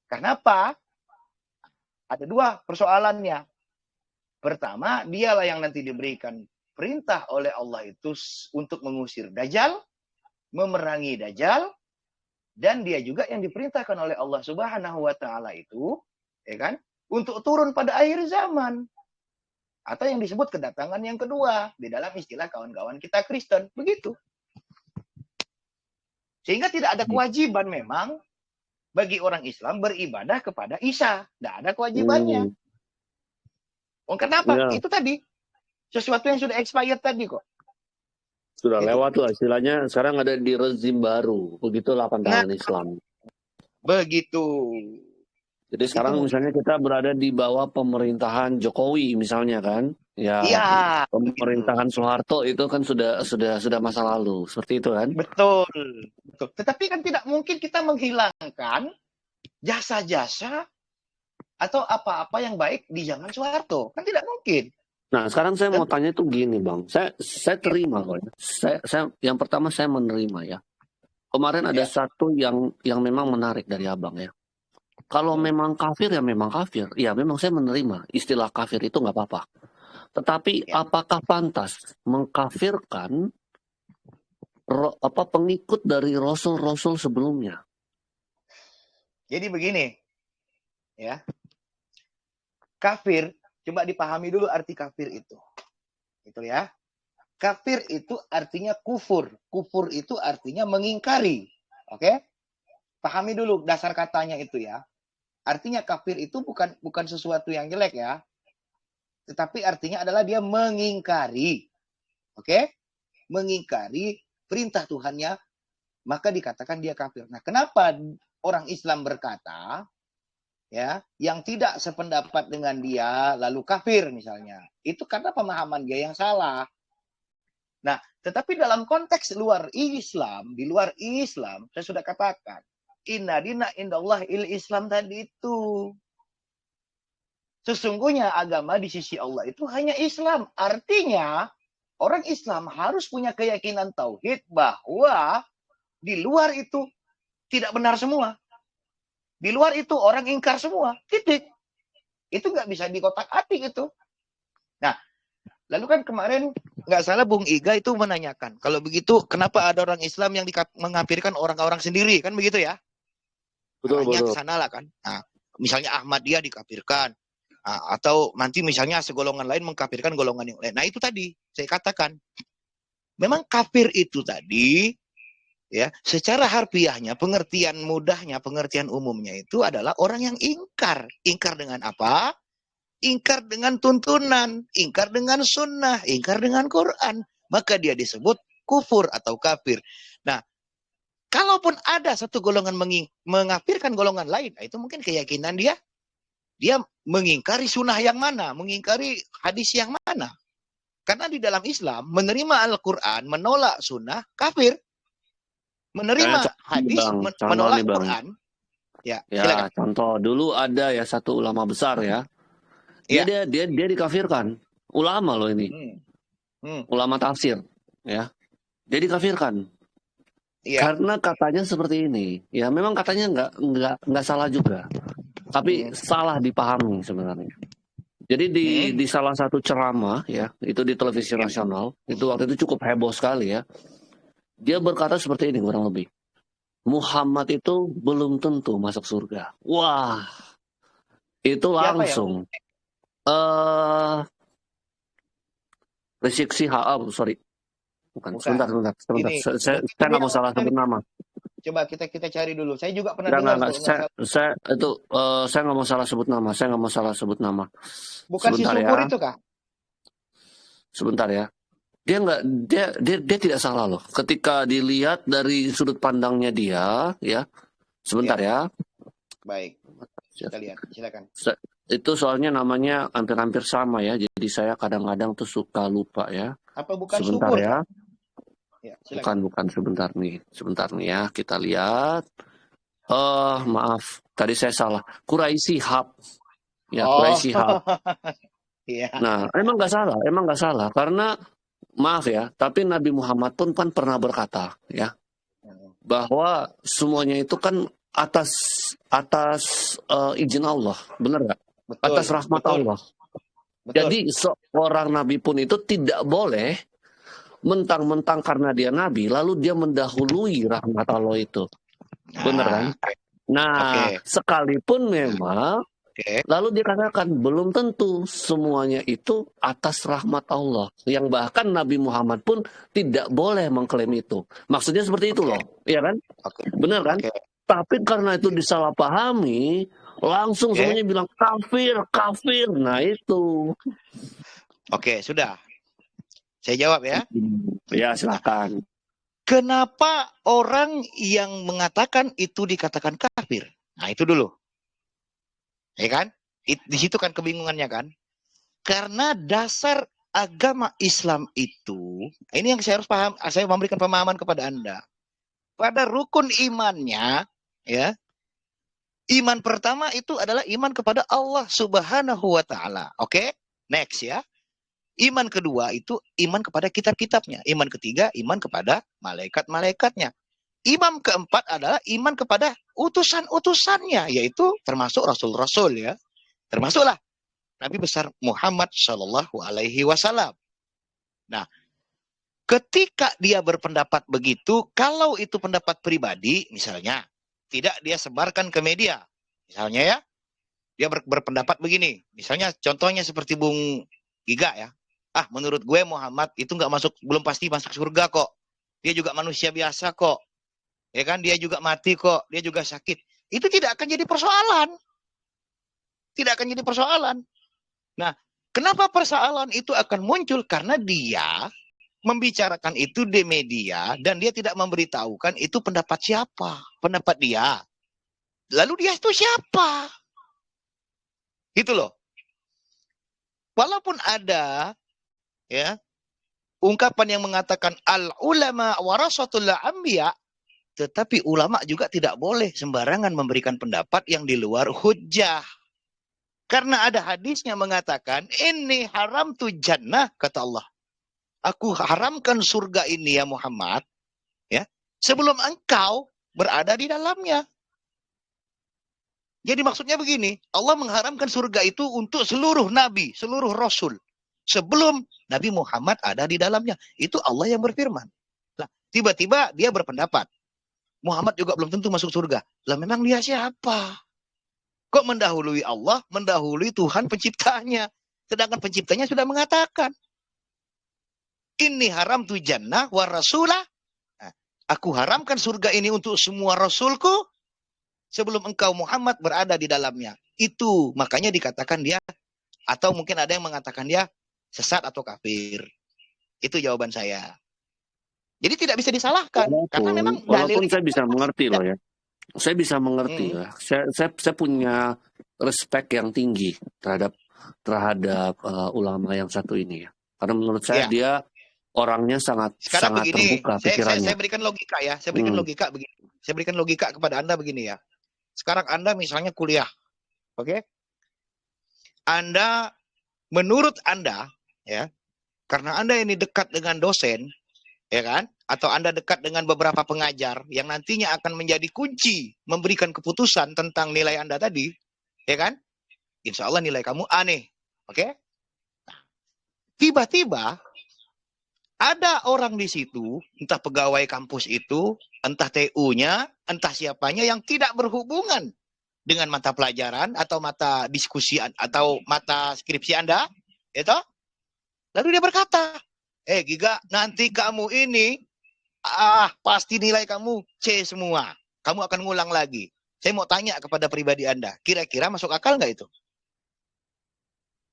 Kenapa? Ada dua persoalannya. Pertama, dialah yang nanti diberikan perintah oleh Allah itu untuk mengusir Dajjal, memerangi Dajjal, dan dia juga yang diperintahkan oleh Allah Subhanahu wa taala itu, ya kan, untuk turun pada akhir zaman. Atau yang disebut kedatangan yang kedua di dalam istilah kawan-kawan kita Kristen, begitu. Sehingga tidak ada kewajiban memang bagi orang Islam beribadah kepada Isa, tidak ada kewajibannya. Oh, kenapa? Ya. Itu tadi sesuatu yang sudah expired tadi kok. Sudah lewat lah istilahnya, sekarang ada di rezim baru. Begitulah pandangan Islam. Begitu. Jadi sekarang misalnya kita berada di bawah pemerintahan Jokowi misalnya kan. Ya, pemerintahan Soeharto itu kan sudah masa lalu. Seperti itu kan? Betul. Tetapi kan tidak mungkin kita menghilangkan jasa-jasa atau apa-apa yang baik di zaman Soeharto. Kan tidak mungkin. Nah, sekarang saya mau tanya itu gini, Bang. Saya terima kok. Saya yang pertama saya menerima ya. Kemarin ada satu yang memang menarik dari Abang ya. Kalau memang kafir ya memang kafir. Ya memang saya menerima istilah kafir itu nggak apa-apa. Tetapi apakah pantas mengkafirkan pengikut dari rasul-rasul sebelumnya? Jadi begini. Ya. Kafir, coba dipahami dulu arti kafir itu. Itu ya. Kafir itu artinya kufur. Kufur itu artinya mengingkari. Oke? Pahami dulu dasar katanya itu ya. Artinya kafir itu bukan sesuatu yang jelek ya. Tetapi artinya adalah dia mengingkari. Oke? Mengingkari perintah Tuhannya, maka dikatakan dia kafir. Nah, kenapa orang Islam berkata ya, yang tidak sependapat dengan dia lalu kafir misalnya. Itu karena pemahaman dia yang salah. Nah, tetapi dalam konteks luar Islam, di luar Islam, saya sudah katakan, inna dina indallah il Islam tadi itu. Sesungguhnya agama di sisi Allah itu hanya Islam. Artinya, orang Islam harus punya keyakinan tauhid bahwa di luar itu tidak benar semua. Di luar itu orang ingkar semua. Titik. Itu nggak bisa dikotak-atik itu. Nah, lalu kan kemarin nggak salah Bung Iga itu menanyakan, kalau begitu kenapa ada orang Islam yang mengkafirkan orang-orang sendiri, kan begitu ya? Betul. Arahnya ke sana lah kan. Nah, misalnya Ahmadiyah dikafirkan, Atau nanti misalnya segolongan lain mengkafirkan golongan yang lain. Nah itu tadi saya katakan, memang kafir itu tadi ya secara harfiahnya, pengertian mudahnya, pengertian umumnya itu adalah orang yang ingkar. Ingkar dengan apa? Ingkar dengan tuntunan, ingkar dengan sunnah, ingkar dengan Quran. Maka dia disebut kufur atau kafir. Nah, kalaupun ada satu golongan mengkafirkan golongan lain, itu mungkin keyakinan dia mengingkari sunnah yang mana, mengingkari hadis yang mana. Karena di dalam Islam, menerima Al-Quran, menolak sunnah, kafir. Menerima hadis, menolak Quran. Ya, silakan. Contoh, dulu ada ya satu ulama besar ya. Dia dikafirkan. Ulama loh ini. Ulama tafsir. Ya. Dia dikafirkan. Karena katanya seperti ini. Ya memang katanya nggak salah juga. Tapi salah dipahami sebenarnya. Jadi di salah satu ceramah ya, itu di televisi nasional, itu waktu itu cukup heboh sekali ya. Dia berkata seperti ini kurang lebih. Muhammad itu belum tentu masuk surga. Wah. Itu langsung Rizik Syihab, sorry. Bukan. Sebentar. Saya nggak mau salah sebut nama. Coba kita cari dulu. Saya juga pernah dengar. Saya nggak mau salah sebut nama. Bukan sebentar si Subur itu kah? Sebentar ya. Dia tidak salah loh. Ketika dilihat dari sudut pandangnya dia, ya. Sebentar ya. Baik. Kita lihat. Silakan. Itu soalnya namanya hampir-hampir sama ya. Jadi saya kadang-kadang tuh suka lupa ya. Apa bukan sebentar Subur? Ya. Ya, bukan sebentar nih ya, kita lihat. Maaf, tadi saya salah. Quraisy Shihab. Ya, Quraisy Shihab. Nah, emang nggak salah karena maaf ya, tapi Nabi Muhammad pun kan pernah berkata ya bahwa semuanya itu kan atas izin Allah, benar nggak? Atas rahmat Allah. Betul. Jadi seorang nabi pun itu tidak boleh mentang-mentang karena dia nabi, lalu dia mendahului rahmat Allah itu. Benar kan? Nah, sekalipun memang, lalu dia katakan, belum tentu semuanya itu atas rahmat Allah. Yang bahkan Nabi Muhammad pun tidak boleh mengklaim itu. Maksudnya seperti itu loh. Iya kan? Benar kan? Tapi karena itu disalahpahami, langsung semuanya bilang kafir. Nah itu. Oke, sudah. Saya jawab ya. Ya, silakan. Kenapa orang yang mengatakan itu dikatakan kafir? Nah, itu dulu. Ya kan? Di situ kan kebingungannya kan? Karena dasar agama Islam itu, ini yang saya harus paham, saya memberikan pemahaman kepada Anda. Pada rukun imannya, ya. Iman pertama itu adalah iman kepada Allah Subhanahu wa taala. Oke? Next ya. Iman kedua itu iman kepada kitab-kitabnya. Iman ketiga, iman kepada malaikat-malaikatnya. Iman keempat adalah iman kepada utusan-utusannya, yaitu termasuk rasul-rasul ya. Termasuklah Nabi besar Muhammad Shallallahu Alaihi Wasallam. Nah, ketika dia berpendapat begitu, kalau itu pendapat pribadi, misalnya, tidak dia sebarkan ke media. Misalnya ya, dia berpendapat begini. Misalnya contohnya seperti Bung Giga ya. Menurut gue Muhammad itu belum pasti masuk surga kok. Dia juga manusia biasa kok. Ya kan, dia juga mati kok, dia juga sakit. Itu tidak akan jadi persoalan. Tidak akan jadi persoalan. Nah, kenapa persoalan itu akan muncul? Karena dia membicarakan itu di media dan dia tidak memberitahukan itu pendapat siapa. Pendapat dia. Lalu dia itu siapa? Gitu loh. Walaupun ada ya ungkapan yang mengatakan al-ulama warasatul anbiya, tetapi ulama juga tidak boleh sembarangan memberikan pendapat yang di luar hujjah. Karena ada hadisnya mengatakan, ini haram tu jannah, kata Allah. Aku haramkan surga ini ya Muhammad, ya, sebelum engkau berada di dalamnya. Jadi maksudnya begini, Allah mengharamkan surga itu untuk seluruh nabi, seluruh rasul. Sebelum Nabi Muhammad ada di dalamnya. Itu Allah yang berfirman. Nah, tiba-tiba dia berpendapat, Muhammad juga belum tentu masuk surga. Lah memang dia siapa? Kok mendahului Allah, mendahului Tuhan penciptanya. Sedangkan penciptanya sudah mengatakan, inni haram tu jannah wa rasulah. Aku haramkan surga ini untuk semua rasulku sebelum engkau Muhammad berada di dalamnya. Itu makanya dikatakan dia, atau mungkin ada yang mengatakan dia sesat atau kafir. Itu jawaban saya. Jadi tidak bisa disalahkan. Karena memang walaupun saya bisa mengerti loh ya. Saya bisa mengerti lah. Saya punya respect yang tinggi terhadap ulama yang satu ini ya. Karena menurut saya dia orangnya sangat begini, terbuka pikirannya. Saya berikan logika ya. Saya berikan logika begini. Saya berikan logika kepada Anda begini ya. Sekarang Anda misalnya kuliah. Oke? Anda, menurut Anda ya, karena Anda ini dekat dengan dosen, ya kan? Atau Anda dekat dengan beberapa pengajar yang nantinya akan menjadi kunci memberikan keputusan tentang nilai Anda tadi, ya kan? Insya Allah nilai kamu A nih, oke? Nah, tiba-tiba ada orang di situ, entah pegawai kampus itu, entah TU-nya, entah siapanya yang tidak berhubungan dengan mata pelajaran atau mata diskusi atau mata skripsi Anda, itu. Lalu dia berkata, Giga, nanti kamu ini pasti nilai kamu C semua. Kamu akan ngulang lagi. Saya mau tanya kepada pribadi Anda, kira-kira masuk akal nggak itu?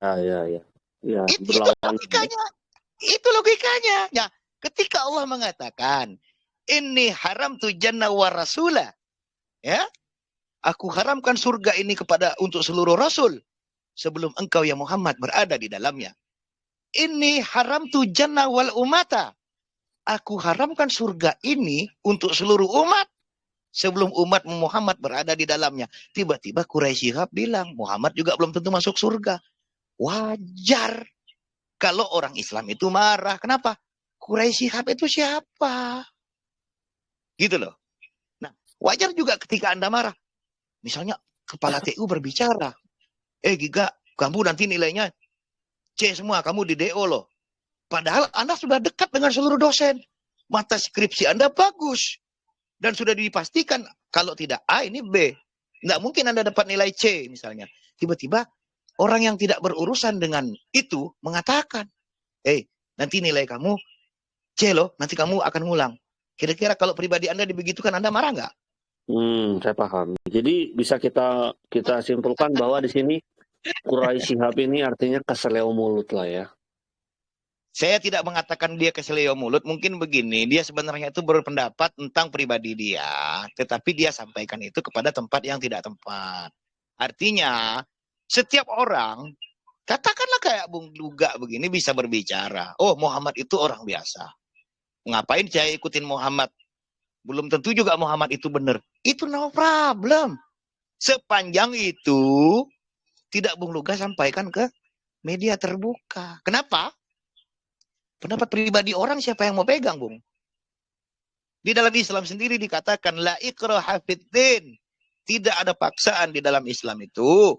Ya, itu logikanya. Itu logikanya. Ya, ketika Allah mengatakan, ini haram tu jannah wa rasulah. Ya, aku haramkan surga ini untuk seluruh rasul sebelum engkau ya Muhammad berada di dalamnya. Ini haram tu jannah wal umata. Aku haramkan surga ini untuk seluruh umat sebelum umat Muhammad berada di dalamnya. Tiba-tiba Quraisy Shihab bilang, Muhammad juga belum tentu masuk surga. Wajar kalau orang Islam itu marah. Kenapa? Quraisy Shihab itu siapa? Gitu loh. Nah, wajar juga ketika Anda marah. Misalnya kepala TU berbicara. Giga, kamu nanti nilainya C semua, kamu di DO loh. Padahal Anda sudah dekat dengan seluruh dosen. Mata skripsi Anda bagus. Dan sudah dipastikan kalau tidak A ini B. Nggak mungkin Anda dapat nilai C misalnya. Tiba-tiba orang yang tidak berurusan dengan itu mengatakan, nanti nilai kamu C loh, nanti kamu akan ngulang. Kira-kira kalau pribadi Anda dibegitukan, Anda marah nggak? Saya paham. Jadi bisa kita simpulkan bahwa di sini Quraisy Shihab ini artinya keseleo mulut lah ya. Saya tidak mengatakan dia keseleo mulut, mungkin begini, dia sebenarnya itu berpendapat tentang pribadi dia, tetapi dia sampaikan itu kepada tempat yang tidak tepat. Artinya, setiap orang, katakanlah kayak Bung Duga begini bisa berbicara, Muhammad itu orang biasa. Ngapain saya ikutin Muhammad? Belum tentu juga Muhammad itu benar. Itu no problem. Sepanjang itu, tidak Bung Duga sampaikan ke media terbuka. Kenapa? Pendapat pribadi orang siapa yang mau pegang, Bung? Di dalam Islam sendiri dikatakan la ikraha fiddin. Tidak ada paksaan di dalam Islam itu.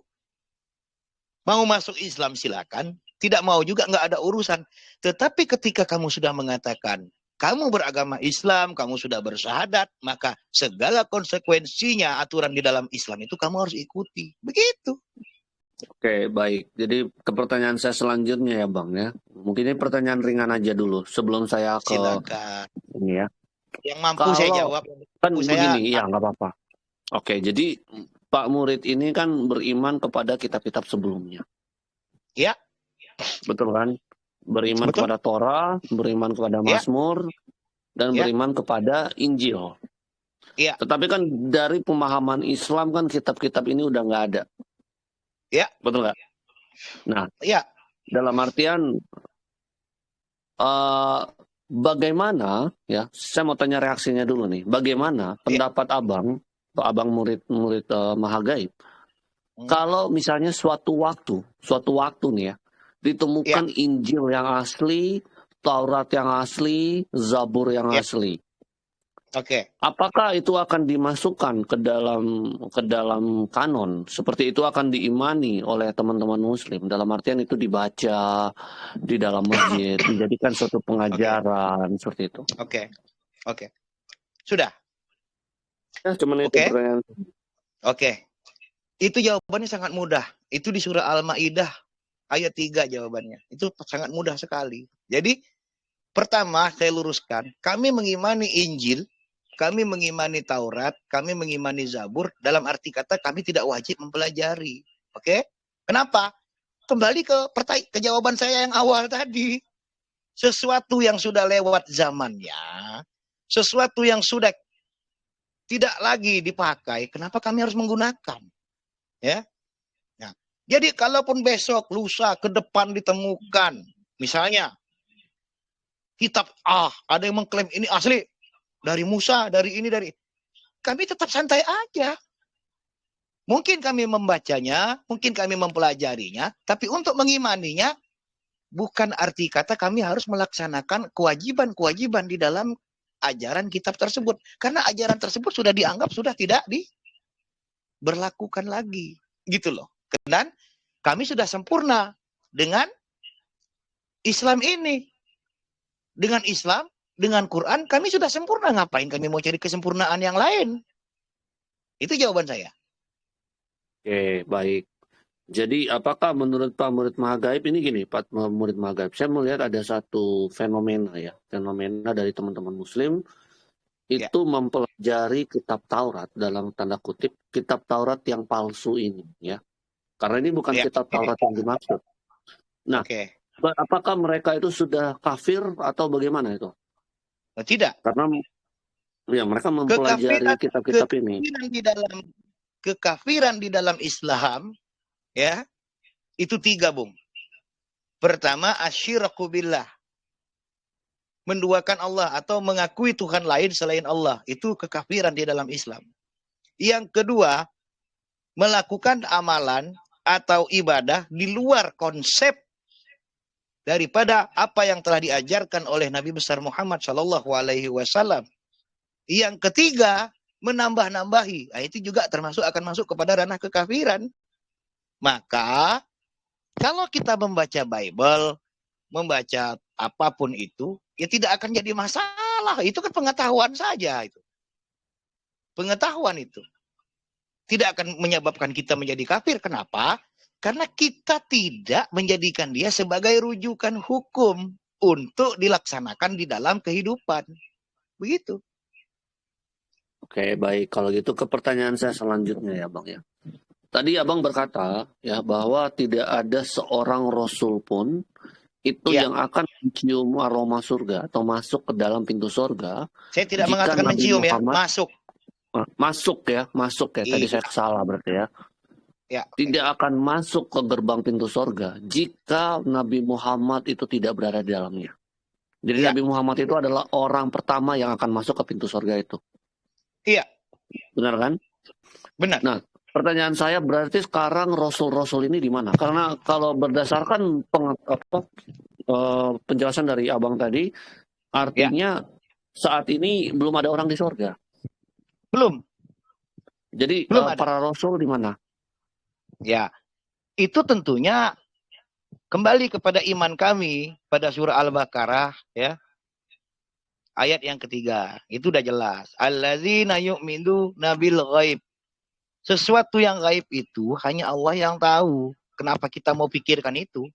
Mau masuk Islam silakan, tidak mau juga nggak ada urusan. Tetapi ketika kamu sudah mengatakan kamu beragama Islam, kamu sudah bersyahadat, maka segala konsekuensinya aturan di dalam Islam itu kamu harus ikuti. Begitu. Oke, baik. Jadi ke pertanyaan saya selanjutnya ya Bang ya. Mungkin ini pertanyaan ringan aja dulu sebelum saya ke silakan. Ini ya. Yang mampu saya jawab. Kan begini, ya nggak apa-apa. Oke, jadi Pak Murid ini kan beriman kepada kitab-kitab sebelumnya. Ya. Betul kan? Beriman kepada Torah, beriman kepada Mazmur, dan beriman kepada Injil. Iya. Tetapi kan dari pemahaman Islam kan kitab-kitab ini udah nggak ada. Ya. Betul nggak? Nah, dalam artian bagaimana ya? Saya mau tanya reaksinya dulu nih. Bagaimana pendapat Abang murid Mahagaib? Kalau misalnya suatu waktu nih ya, ditemukan Injil yang asli, Taurat yang asli, Zabur yang asli. Oke. Apakah itu akan dimasukkan ke dalam kanon? Seperti itu akan diimani oleh teman-teman Muslim. Dalam artian itu dibaca di dalam masjid, menjadikan suatu pengajaran seperti itu. Oke. Sudah. Ya, cuman itu pertanyaan. Oke. Itu jawabannya sangat mudah. Itu di surah Al-Maidah ayat 3 jawabannya. Itu sangat mudah sekali. Jadi pertama saya luruskan, kami mengimani Injil, kami mengimani Taurat, kami mengimani Zabur, dalam arti kata kami tidak wajib mempelajari. Oke? Kenapa? Kembali ke jawaban saya yang awal tadi. Sesuatu yang sudah lewat zamannya, sesuatu yang sudah tidak lagi dipakai, kenapa kami harus menggunakan? Ya. Nah, jadi kalaupun besok, lusa, ke depan ditemukan, misalnya kitab ada yang mengklaim ini asli dari Musa, dari ini, dari kami tetap santai aja. Mungkin kami membacanya, mungkin kami mempelajarinya, tapi untuk mengimaninya bukan arti kata kami harus melaksanakan kewajiban-kewajiban di dalam ajaran kitab tersebut. Karena ajaran tersebut sudah dianggap sudah tidak diberlakukan lagi. Gitu loh. Dan kami sudah sempurna dengan Islam ini. Dengan Islam, dengan Quran, kami sudah sempurna. Ngapain kami mau cari kesempurnaan yang lain? Itu jawaban saya. Oke, baik. Jadi apakah menurut Pak Murid Mahagaib ini gini, Pak Murid Mahagaib, saya melihat ada satu fenomena ya, fenomena dari teman-teman Muslim itu mempelajari kitab Taurat dalam tanda kutip kitab Taurat yang palsu ini ya, karena ini bukan kitab Taurat yang dimaksud. Nah, apakah mereka itu sudah kafir atau bagaimana itu? Tidak. Karena ya mereka mempelajari kitab-kitab ini. Kekafiran di dalam Islam ya itu 3, Bung. Pertama, asyiraku billah, menduakan Allah atau mengakui Tuhan lain selain Allah, itu kekafiran di dalam Islam. Yang kedua, melakukan amalan atau ibadah di luar konsep daripada apa yang telah diajarkan oleh Nabi besar Muhammad SAW. Yang ketiga, menambah-nambahi. Nah, itu juga akan masuk kepada ranah kekafiran. Maka kalau kita membaca Bible, membaca apapun itu, ya tidak akan jadi masalah. Itu kan pengetahuan saja itu. Pengetahuan itu tidak akan menyebabkan kita menjadi kafir. Kenapa? Karena kita tidak menjadikan dia sebagai rujukan hukum untuk dilaksanakan di dalam kehidupan. Begitu. Oke, baik. Kalau gitu ke pertanyaan saya selanjutnya ya, Bang ya. Tadi Abang berkata ya bahwa tidak ada seorang rasul pun itu yang akan mencium aroma surga atau masuk ke dalam pintu surga. Saya tidak mengatakan Nabi mencium Muhammad, ya, masuk. Masuk ya. Tadi saya salah berarti ya. Tidak akan masuk ke gerbang pintu surga jika Nabi Muhammad itu tidak berada di dalamnya. Jadi Nabi Muhammad itu adalah orang pertama yang akan masuk ke pintu surga itu. Iya. Benar kan? Benar. Nah, pertanyaan saya berarti sekarang rasul-rasul ini di mana? Karena kalau berdasarkan penjelasan dari Abang tadi, artinya saat ini belum ada orang di surga. Belum. Jadi para rasul di mana? Ya, itu tentunya kembali kepada iman kami pada surah Al-Baqarah ya. Ayat yang ketiga, itu udah jelas. Allazina yu'minuna bil ghaib. Sesuatu yang gaib itu hanya Allah yang tahu. Kenapa kita mau pikirkan itu?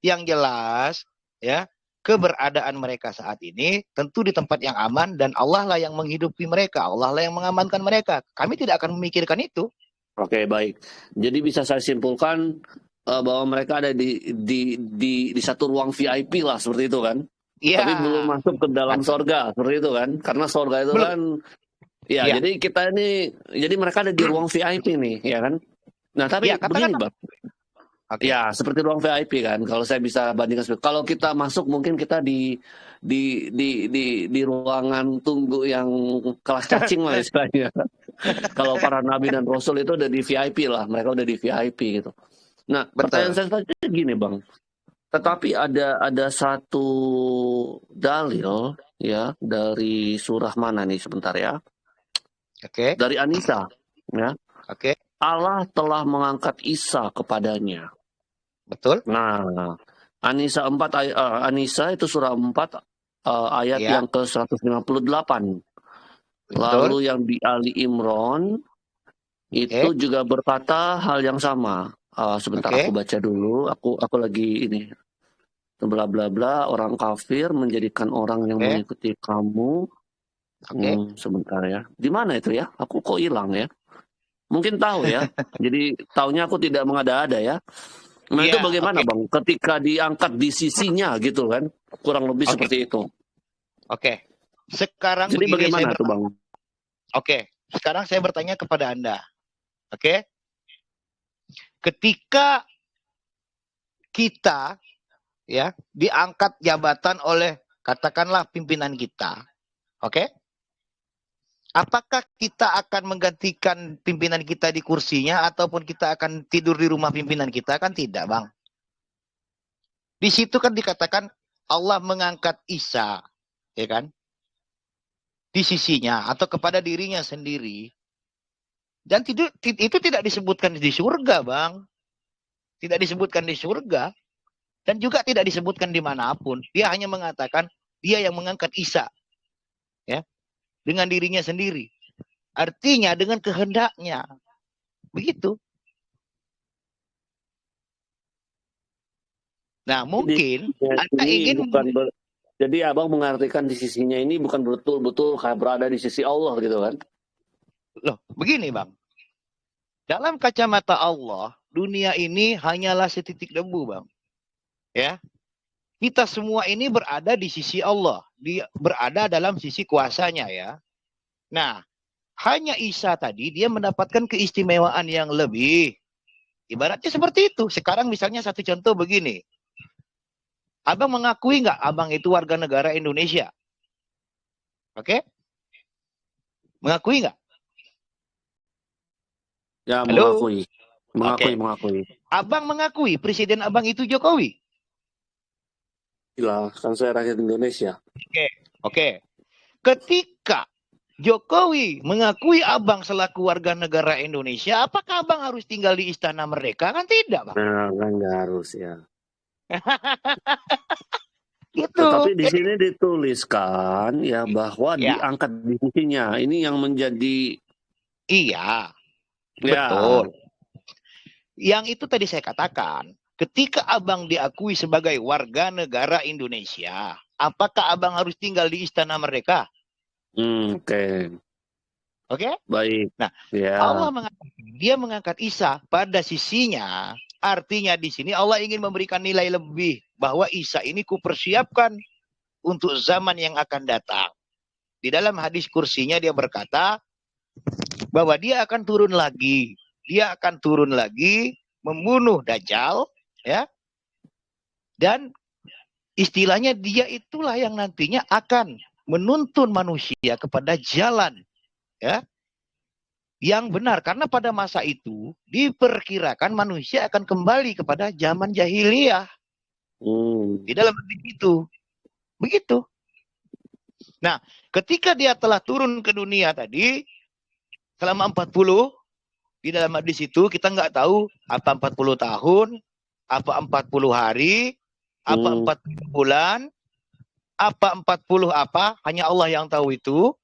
Yang jelas, ya, keberadaan mereka saat ini tentu di tempat yang aman dan Allah lah yang menghidupi mereka. Allah lah yang mengamankan mereka. Kami tidak akan memikirkan itu. Oke, baik. Jadi bisa saya simpulkan bahwa mereka ada di satu ruang VIP lah, seperti itu kan? Iya. Tapi belum masuk ke dalam sorga, seperti itu kan? Karena sorga itu kan, jadi kita ini, jadi mereka ada di ruang VIP nih, ya kan? Nah, tapi begini, Bang. Ya, seperti ruang VIP kan. Kalau saya bisa bandingkan, kalau kita masuk mungkin kita di ruangan tunggu yang kelas cacing lah istilahnya. Kalau para nabi dan rasul itu udah di VIP lah, mereka udah di VIP gitu. Nah, pertanyaan saya selanjutnya gini, Bang. Tetapi ada satu dalil ya dari surah mana nih sebentar ya? Dari An-Nisa ya. Allah telah mengangkat Isa kepadanya. Betul. Nah, An-Nisa 4 An-Nisa itu surah 4 ayat yang ke-158. Lalu yang di Ali Imran itu juga berkata hal yang sama. Sebentar aku baca dulu. Aku lagi ini. Bla bla bla. Orang kafir menjadikan orang yang mengikuti kamu. Sebentar ya. Di mana itu ya? Aku kok hilang ya? Mungkin tahu ya. Jadi taunya aku tidak mengada-ada ya. Nah itu bagaimana Bang? Ketika diangkat di sisinya gitu kan? Kurang lebih seperti itu. Sekarang jadi begini, bagaimana tuh Bang? Sekarang saya bertanya kepada Anda. Ketika kita ya diangkat jabatan oleh katakanlah pimpinan kita. Apakah kita akan menggantikan pimpinan kita di kursinya ataupun kita akan tidur di rumah pimpinan kita? Kan tidak, Bang. Di situ kan dikatakan Allah mengangkat Isa, ya kan? Di sisinya atau kepada dirinya sendiri. Dan itu tidak disebutkan di surga, Bang. Tidak disebutkan di surga. Dan juga tidak disebutkan dimanapun. Dia hanya mengatakan dia yang mengangkat Isa. Ya, dengan dirinya sendiri. Artinya dengan kehendaknya. Begitu. Nah, mungkin Anda ingin... Jadi Abang mengartikan di sisinya ini bukan betul-betul kayak berada di sisi Allah gitu kan? Loh, begini Bang. Dalam kacamata Allah, dunia ini hanyalah setitik debu, Bang. Ya. Kita semua ini berada di sisi Allah. Berada dalam sisi kuasanya ya. Nah, hanya Isa tadi dia mendapatkan keistimewaan yang lebih. Ibaratnya seperti itu. Sekarang misalnya satu contoh begini. Abang mengakui nggak abang itu warga negara Indonesia? Mengakui nggak? Ya, halo? Mengakui. Abang mengakui presiden abang itu Jokowi? Gila, kan saya rakyat Indonesia. Oke. Ketika Jokowi mengakui abang selaku warga negara Indonesia, apakah abang harus tinggal di Istana Merdeka? Kan tidak, Bang. Nah, kan nggak harus ya. Gitu. Tetapi di sini dituliskan ya bahwa diangkat di sisinya. Ini yang menjadi... Iya, betul. Yang itu tadi saya katakan. Ketika abang diakui sebagai warga negara Indonesia, apakah abang harus tinggal di Istana Merdeka? Oke? Baik. Nah, Allah mengangkat Isa pada sisinya. Artinya di sini Allah ingin memberikan nilai lebih bahwa Isa ini kupersiapkan untuk zaman yang akan datang. Di dalam hadis kursinya dia berkata bahwa dia akan turun lagi. Dia akan turun lagi membunuh Dajjal. Ya, dan istilahnya dia itulah yang nantinya akan menuntun manusia kepada jalan ya yang benar, karena pada masa itu diperkirakan manusia akan kembali kepada zaman jahiliyah. Di dalam itu begitu. Nah, ketika dia telah turun ke dunia tadi selama 40, di dalam hadis itu kita nggak tahu apa 40 tahun, apa 40 hari, apa 40 bulan, apa 40 apa, hanya Allah yang tahu itu.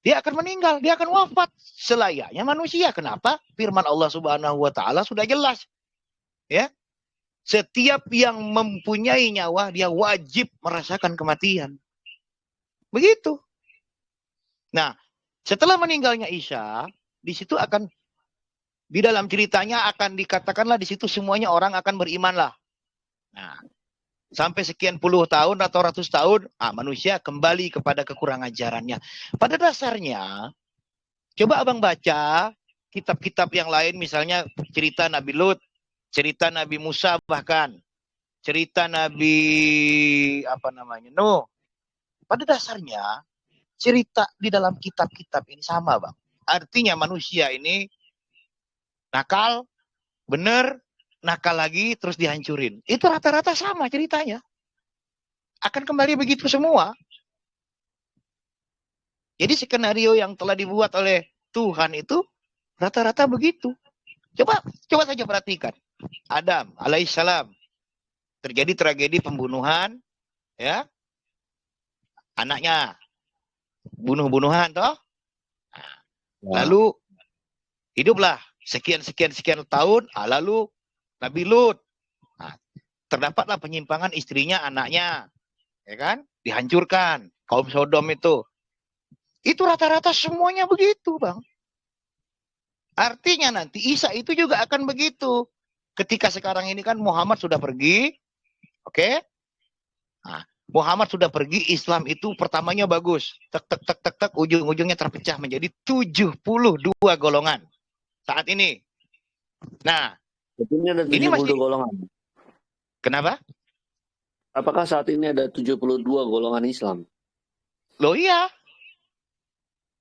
Dia akan meninggal, dia akan wafat selayaknya manusia. Kenapa? Firman Allah Subhanahu wa taala sudah jelas. Ya. Setiap yang mempunyai nyawa dia wajib merasakan kematian. Begitu. Nah, setelah meninggalnya Isa, di situ akan di dalam ceritanya akan dikatakanlah di situ semuanya orang akan berimanlah. Nah, sampai sekian puluh tahun atau ratus tahun, manusia kembali kepada kekurangan ajarannya. Pada dasarnya, coba abang baca kitab-kitab yang lain, misalnya cerita Nabi Lut, cerita Nabi Musa, bahkan cerita Nabi Nuh. Pada dasarnya, cerita di dalam kitab-kitab ini sama, Bang. Artinya manusia ini nakal, benar, nakal lagi, terus dihancurin. Itu rata-rata sama ceritanya. Akan kembali begitu semua. Jadi skenario yang telah dibuat oleh Tuhan itu rata-rata begitu. Coba saja perhatikan. Adam alaihissalam. Terjadi tragedi pembunuhan. Ya. Anaknya. Bunuh-bunuhan toh. Lalu Hiduplah sekian tahun, lalu Nabi Lut. Nah, terdapatlah penyimpangan istrinya, anaknya, ya kan? Dihancurkan kaum Sodom itu. Itu rata-rata semuanya begitu, Bang. Artinya nanti Isa itu juga akan begitu. Ketika sekarang ini kan Muhammad sudah pergi, oke? Nah, Muhammad sudah pergi, Islam itu pertamanya bagus. Tek, ujung-ujungnya terpecah menjadi 72 golongan saat ini. Nah, Betulnya ada ini 72 masih golongan. Kenapa? Apakah saat ini ada 72 golongan Islam? Loh iya.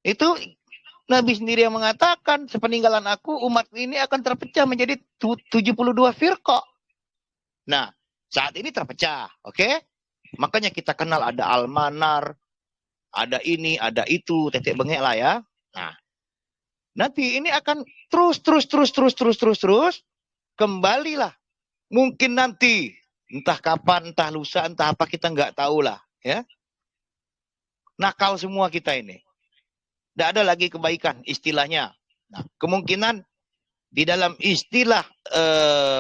Itu Nabi sendiri yang mengatakan, sepeninggalan aku, umat ini akan terpecah menjadi 72 firqah. Nah, saat ini terpecah, oke? Makanya kita kenal ada Al-Manar, ada ini, ada itu, tetek bengek lah ya. Nah, nanti ini akan terus, kembalilah. Mungkin nanti, entah kapan, entah lusa, entah apa, kita nggak tahu lah, ya. Nakal semua kita ini. Tidak ada lagi kebaikan istilahnya. Nah, kemungkinan di dalam istilah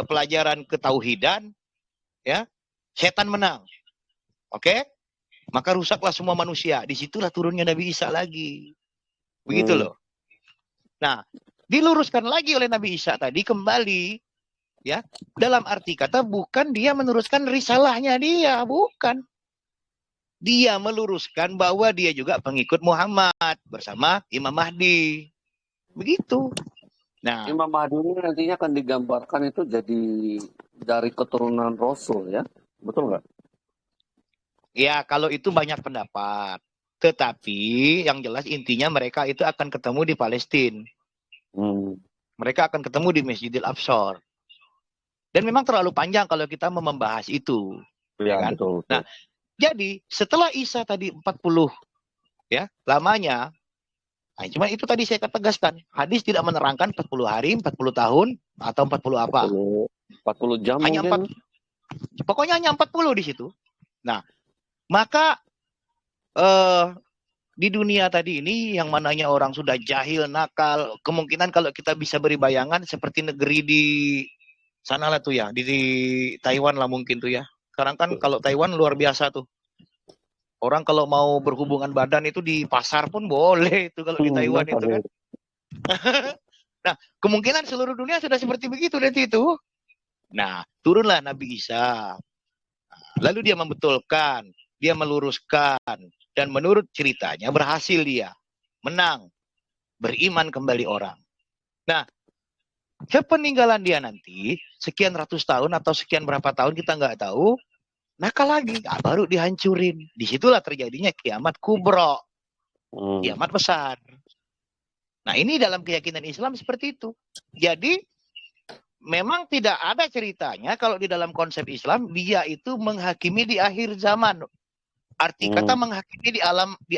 pelajaran ketauhidan, ya, setan menang. Oke? Maka rusaklah semua manusia. Disitulah turunnya Nabi Isa lagi. Begitu loh. Nah, diluruskan lagi oleh Nabi Isa tadi kembali, ya, dalam arti kata bukan dia meneruskan risalahnya dia, bukan. Dia meluruskan bahwa dia juga pengikut Muhammad bersama Imam Mahdi. Begitu. Nah, Imam Mahdi ini nantinya akan digambarkan itu jadi dari keturunan Rasul ya. Betul nggak? ya kalau itu banyak pendapat. Tetapi yang jelas intinya mereka itu akan ketemu di Palestina. Mereka akan ketemu di Masjidil Aqsa. Dan memang terlalu panjang kalau kita mau membahas itu. Ya kan? Betul. Nah, jadi setelah Isa tadi 40 ya lamanya, nah, cuma itu tadi saya tegaskan, hadis tidak menerangkan 40 hari, 40 tahun atau 40 apa. 40 jam hanya mungkin. Pokoknya hanya 40 di situ. Nah, maka di dunia tadi ini yang mananya orang sudah jahil, nakal, kemungkinan kalau kita bisa beri bayangan seperti negeri di sana lah tuh ya, di Taiwan lah mungkin tuh ya. Sekarang kan kalau Taiwan luar biasa tuh. Orang kalau mau berhubungan badan itu di pasar pun boleh itu kalau di Taiwan itu kan. Nah, kemungkinan seluruh dunia sudah seperti begitu nanti itu. Nah, turunlah Nabi Isa. Lalu dia membetulkan, dia meluruskan, dan menurut ceritanya berhasil dia. Menang. Beriman kembali orang. Nah, sepeninggalan dia nanti, sekian ratus tahun atau sekian berapa tahun kita nggak tahu, nakal lagi, baru dihancurin. Disitulah terjadinya kiamat kubro, kiamat besar. Nah, ini dalam keyakinan Islam seperti itu. Jadi, memang tidak ada ceritanya kalau di dalam konsep Islam, dia itu menghakimi di akhir zaman. Arti kata menghakimi di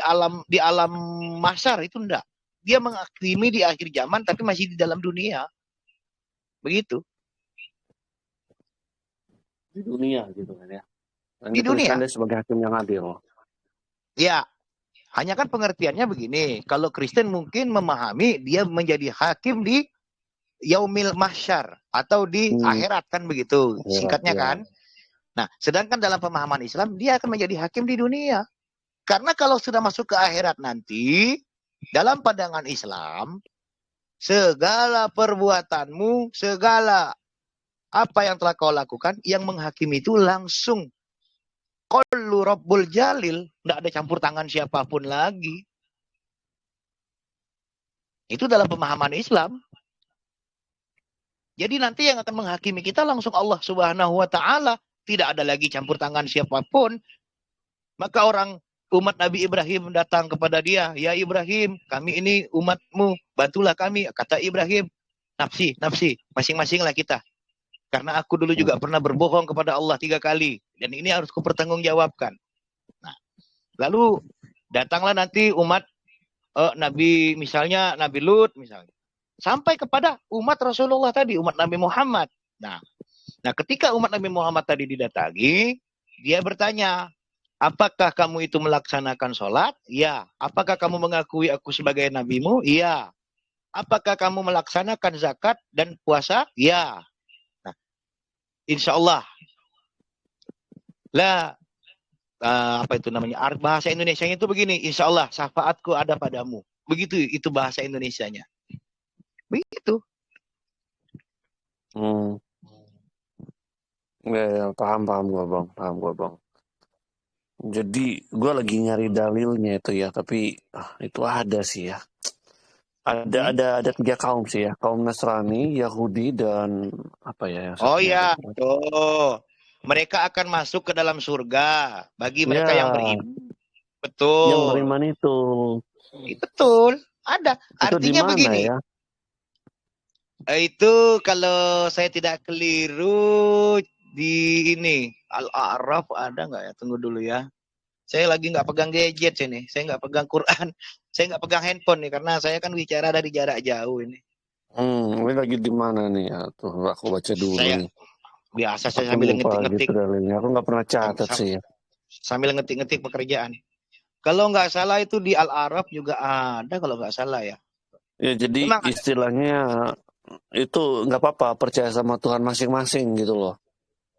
alam mahsyar itu enggak. Dia menghakimi di akhir zaman tapi masih di dalam dunia. Begitu. Di dunia gitu kan ya. Dan di dunia. Dia sebagai hakim yang adil. Ya. Hanya kan pengertiannya begini. Kalau Kristen mungkin memahami dia menjadi hakim di yaumil mahsyar atau di akhirat kan begitu. Singkatnya kan. Nah, sedangkan dalam pemahaman Islam dia akan menjadi hakim di dunia. Karena kalau sudah masuk ke akhirat nanti, dalam pandangan Islam, segala perbuatanmu, segala apa yang telah kau lakukan, yang menghakimi itu langsung. Qullu Rabbul Jalil, tidak ada campur tangan siapapun lagi. Itu dalam pemahaman Islam. Jadi nanti yang akan menghakimi kita langsung Allah Subhanahu wa Ta'ala. Tidak ada lagi campur tangan siapapun. Maka umat Nabi Ibrahim datang kepada dia. Ya Ibrahim, kami ini umatmu. Bantulah kami. Kata Ibrahim, nafsi, masing-masinglah kita. Karena aku dulu juga pernah berbohong kepada Allah 3 kali. Dan ini harus kupertanggungjawabkan. Nah, lalu datanglah nanti umat Nabi, misalnya Nabi Lut, misalnya. Sampai kepada umat Rasulullah tadi, umat Nabi Muhammad. Nah, ketika umat Nabi Muhammad tadi didatangi, dia bertanya, apakah kamu itu melaksanakan sholat? Ya. Apakah kamu mengakui aku sebagai nabimu? Iya. apakah kamu melaksanakan zakat dan puasa? Ya. Nah, insya Allah. Lah, apa itu namanya? Bahasa Indonesianya itu begini, insya Allah syafaatku ada padamu. Begitu itu bahasa Indonesianya. Begitu. Ya, paham gua bang. Jadi gue lagi nyari dalilnya itu ya, tapi itu ada sih ya. Ada 3 kaum sih ya, kaum Nasrani, Yahudi, dan apa ya yang Oh satunya? ya, tuh. Mereka akan masuk ke dalam surga bagi mereka yang beriman. Betul. Yang beriman itu. Betul. Ada. Itu Artinya di mana begini. ya? Itu kalau saya tidak keliru di ini Al-A'raf ada nggak ya? Tunggu dulu ya. Saya lagi nggak pegang gadget ini. Saya nggak pegang Quran. Saya nggak pegang handphone nih karena saya kan bicara dari jarak jauh ini. Ini lagi di mana nih ya? Tuh aku baca dulu nih. Biasa saya Aku sambil lupa ngetik-ngetik. gitu dalilnya. Aku nggak pernah catat sih ya. Sambil ngetik-ngetik pekerjaan. Kalau nggak salah itu di Al-A'raf juga ada kalau nggak salah ya. Ya jadi Memang istilahnya itu nggak apa-apa, percaya sama Tuhan masing-masing gitu loh.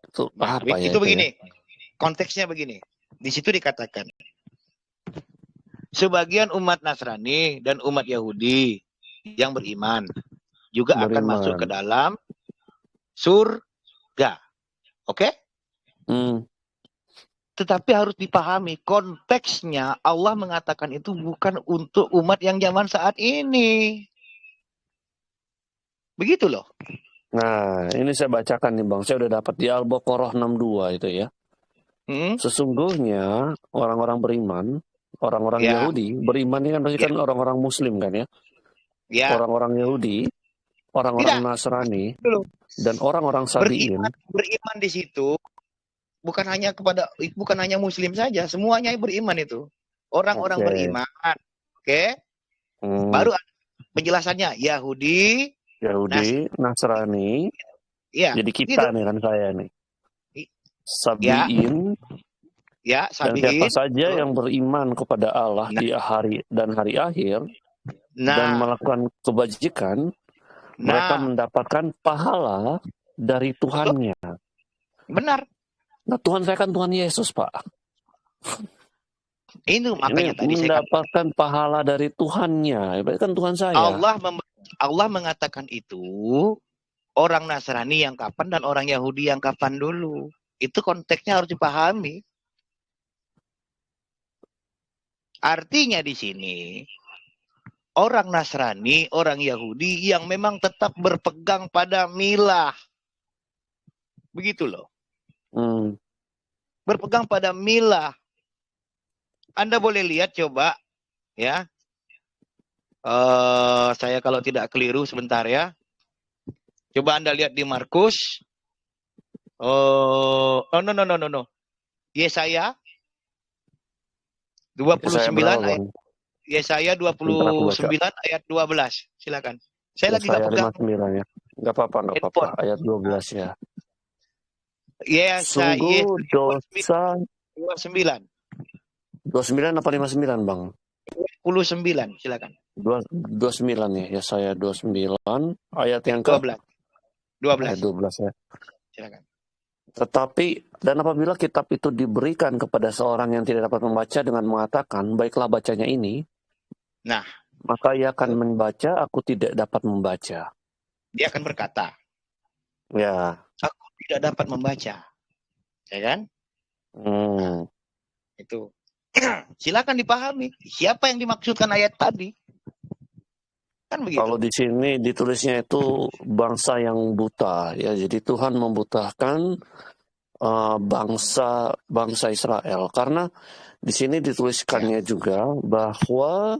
Itu apa ya? Itu begini. Konteksnya begini. Di situ dikatakan sebagian umat Nasrani dan umat Yahudi yang beriman juga akan masuk ke dalam surga. Oke? Tetapi harus dipahami konteksnya Allah mengatakan itu bukan untuk umat yang zaman saat ini. Begitu loh. Nah, ini saya bacakan nih Bang. Saya udah dapat di Al-Baqarah 62 itu ya. Sesungguhnya orang-orang beriman, orang-orang Yahudi, beriman ini kan pasti kan orang-orang Muslim kan ya. Orang-orang Yahudi, orang-orang Nasrani, dan orang-orang Sabi'in. Beriman di situ bukan hanya Muslim saja, semuanya beriman itu. Orang-orang beriman. Oke? Baru penjelasannya Yahudi, Nasrani. Ya, jadi kita nih kan saya nih. Sabi'in. Ya, Sabi'in. Dan siapa saja yang beriman kepada Allah di hari akhir dan melakukan kebajikan, mereka mendapatkan pahala dari Tuhannya. Benar. Nah, Tuhan saya kan Tuhan Yesus, Pak. Itu makanya tadi saya mendapatkan pahala dari Tuhannya. Berarti kan Tuhan saya. Allah mengatakan itu orang Nasrani yang kapan dan orang Yahudi yang kapan dulu. Itu konteksnya harus dipahami. Artinya di sini orang Nasrani, orang Yahudi yang memang tetap berpegang pada milah. Begitu loh. Berpegang pada milah. Anda boleh lihat coba ya. Saya kalau tidak keliru sebentar ya. Coba Anda lihat di Markus. No. Yesaya 29 ayat Yesaya 29 ayat 12. Silakan. Saya lagi enggak pegang. 59 ya. Enggak apa-apa. Ayat 12 ya. Yesaya dosa 29. 29 apa 59, Bang? 29, silakan. 29 ya, Yesaya 29 ayat yang ke 12. Ayat 12 ya. Silakan. Tetapi dan apabila kitab itu diberikan kepada seorang yang tidak dapat membaca dengan mengatakan, baiklah bacanya ini. Nah, maka ia akan membaca, aku tidak dapat membaca. Dia akan berkata, ya, aku tidak dapat membaca. Ya kan? Itu. Silakan dipahami. Siapa yang dimaksudkan ayat tadi? Kan begitu. Kalau di sini ditulisnya itu bangsa yang buta, ya. Jadi Tuhan membutakan bangsa Israel, karena di sini dituliskannya juga bahwa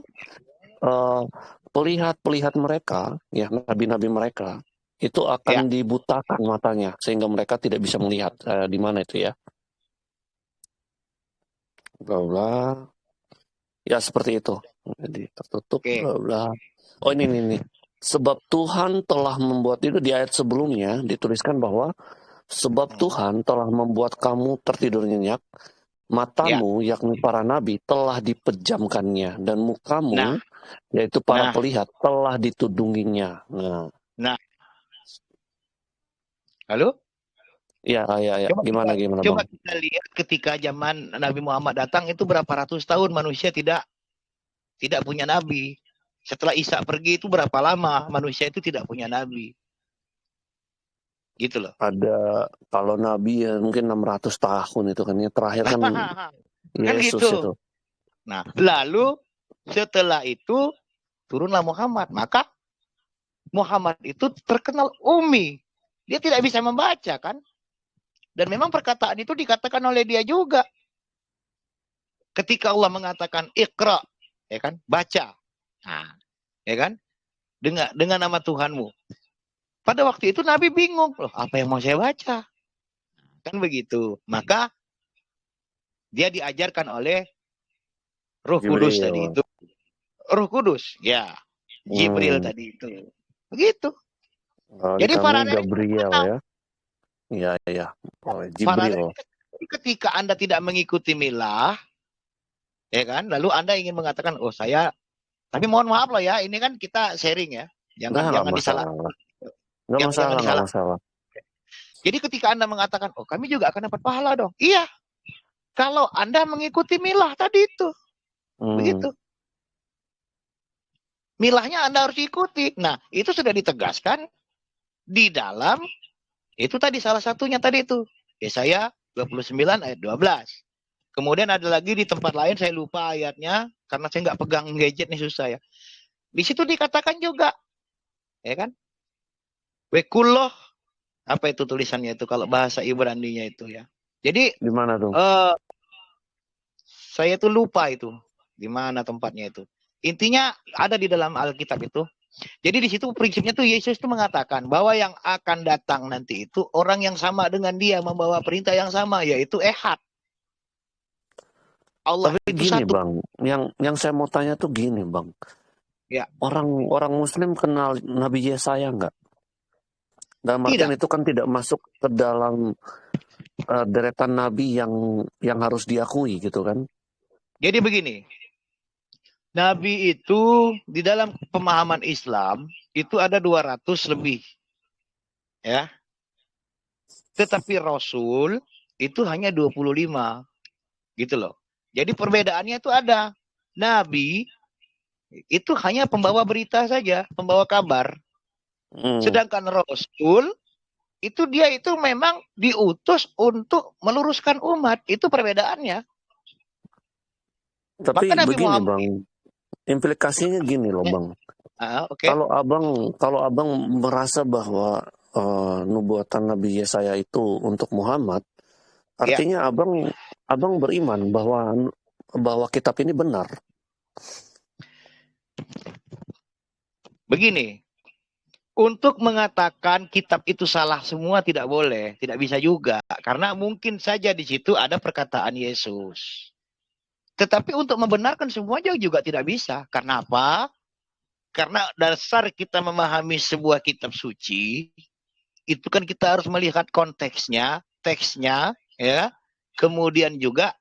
pelihat mereka, ya, nabi-nabi mereka itu akan dibutakan matanya sehingga mereka tidak bisa melihat. Di mana itu ya? Bla bla. Ya seperti itu. Jadi tertutup bla bla. Oh ini. Sebab Tuhan telah membuat, itu di ayat sebelumnya dituliskan bahwa sebab Tuhan telah membuat kamu tertidur nyenyak, matamu yakni para nabi telah dipejamkannya, dan mukamu yaitu para Nah, pelihat telah ditudunginya. nah, halo? Ya, gimana Coba Bang? kita lihat ketika zaman Nabi Muhammad datang itu berapa ratus tahun manusia tidak punya nabi. Setelah Isa pergi itu berapa lama manusia itu tidak punya nabi. Gitu loh. Ada kalau Nabi ya mungkin 600 tahun itu kan ya, terakhir kan Yesus gitu. itu. Nah, lalu setelah itu turunlah Muhammad. Maka Muhammad itu terkenal ummi. Dia tidak bisa membaca kan? Dan memang perkataan itu dikatakan oleh dia juga. Ketika Allah mengatakan Iqra, ya kan? Baca. Nah, ya kan? Dengan nama Tuhanmu. Pada waktu itu Nabi bingung, loh, apa yang mau saya baca? Kan begitu. Maka dia diajarkan oleh Roh Kudus tadi itu. Roh Kudus, ya. Jibril tadi itu. Begitu. Jadi para Gabriel ya. Iya. Jibril. Ketika Anda tidak mengikuti milah, ya kan? Lalu Anda ingin mengatakan, oh saya, tapi mohon maaf loh ya, ini kan kita sharing ya. Jangan disalah. Nggak masalah. Jadi ketika Anda mengatakan, oh kami juga akan dapat pahala dong. Iya. Kalau Anda mengikuti milah tadi itu. Begitu. Milahnya Anda harus ikuti. Nah, itu sudah ditegaskan di dalam, itu tadi salah satunya tadi itu. Yesaya 29 ayat 12. Kemudian ada lagi di tempat lain, saya lupa ayatnya, karena saya nggak pegang gadget nih susah ya. Di situ dikatakan juga, ya kan? Wekulloh, apa itu tulisannya itu kalau bahasa Ibraninya itu ya. Jadi di mana tuh? Saya tuh lupa itu di mana tempatnya itu. Intinya ada di dalam Alkitab itu. Jadi di situ prinsipnya tuh Yesus itu mengatakan bahwa yang akan datang nanti itu orang yang sama dengan dia, membawa perintah yang sama, yaitu Ehad. Allah. Tapi itu gini satu. Bang, yang saya mau tanya tuh gini Bang. Ya. Orang Muslim kenal Nabi Yesaya nggak? Dalam artian itu kan tidak masuk ke dalam deretan Nabi yang harus diakui gitu kan? Jadi begini, Nabi itu di dalam pemahaman Islam itu ada 200 lebih. Ya. Tetapi Rasul itu hanya 25. Gitu loh. Jadi perbedaannya itu ada. Nabi itu hanya pembawa berita saja, pembawa kabar. Sedangkan Rasul itu dia itu memang diutus untuk meluruskan umat. Itu perbedaannya. Tapi begini Bang, implikasinya gini loh Bang. Okay. Kalau abang merasa bahwa nubuatan Nabi Yesaya itu untuk Muhammad, artinya abang beriman bahwa kitab ini benar. Begini, untuk mengatakan kitab itu salah semua tidak boleh, tidak bisa juga, karena mungkin saja di situ ada perkataan Yesus. Tetapi untuk membenarkan semuanya juga tidak bisa. Karena apa? Karena dasar kita memahami sebuah kitab suci, itu kan kita harus melihat konteksnya, teksnya, ya, kemudian juga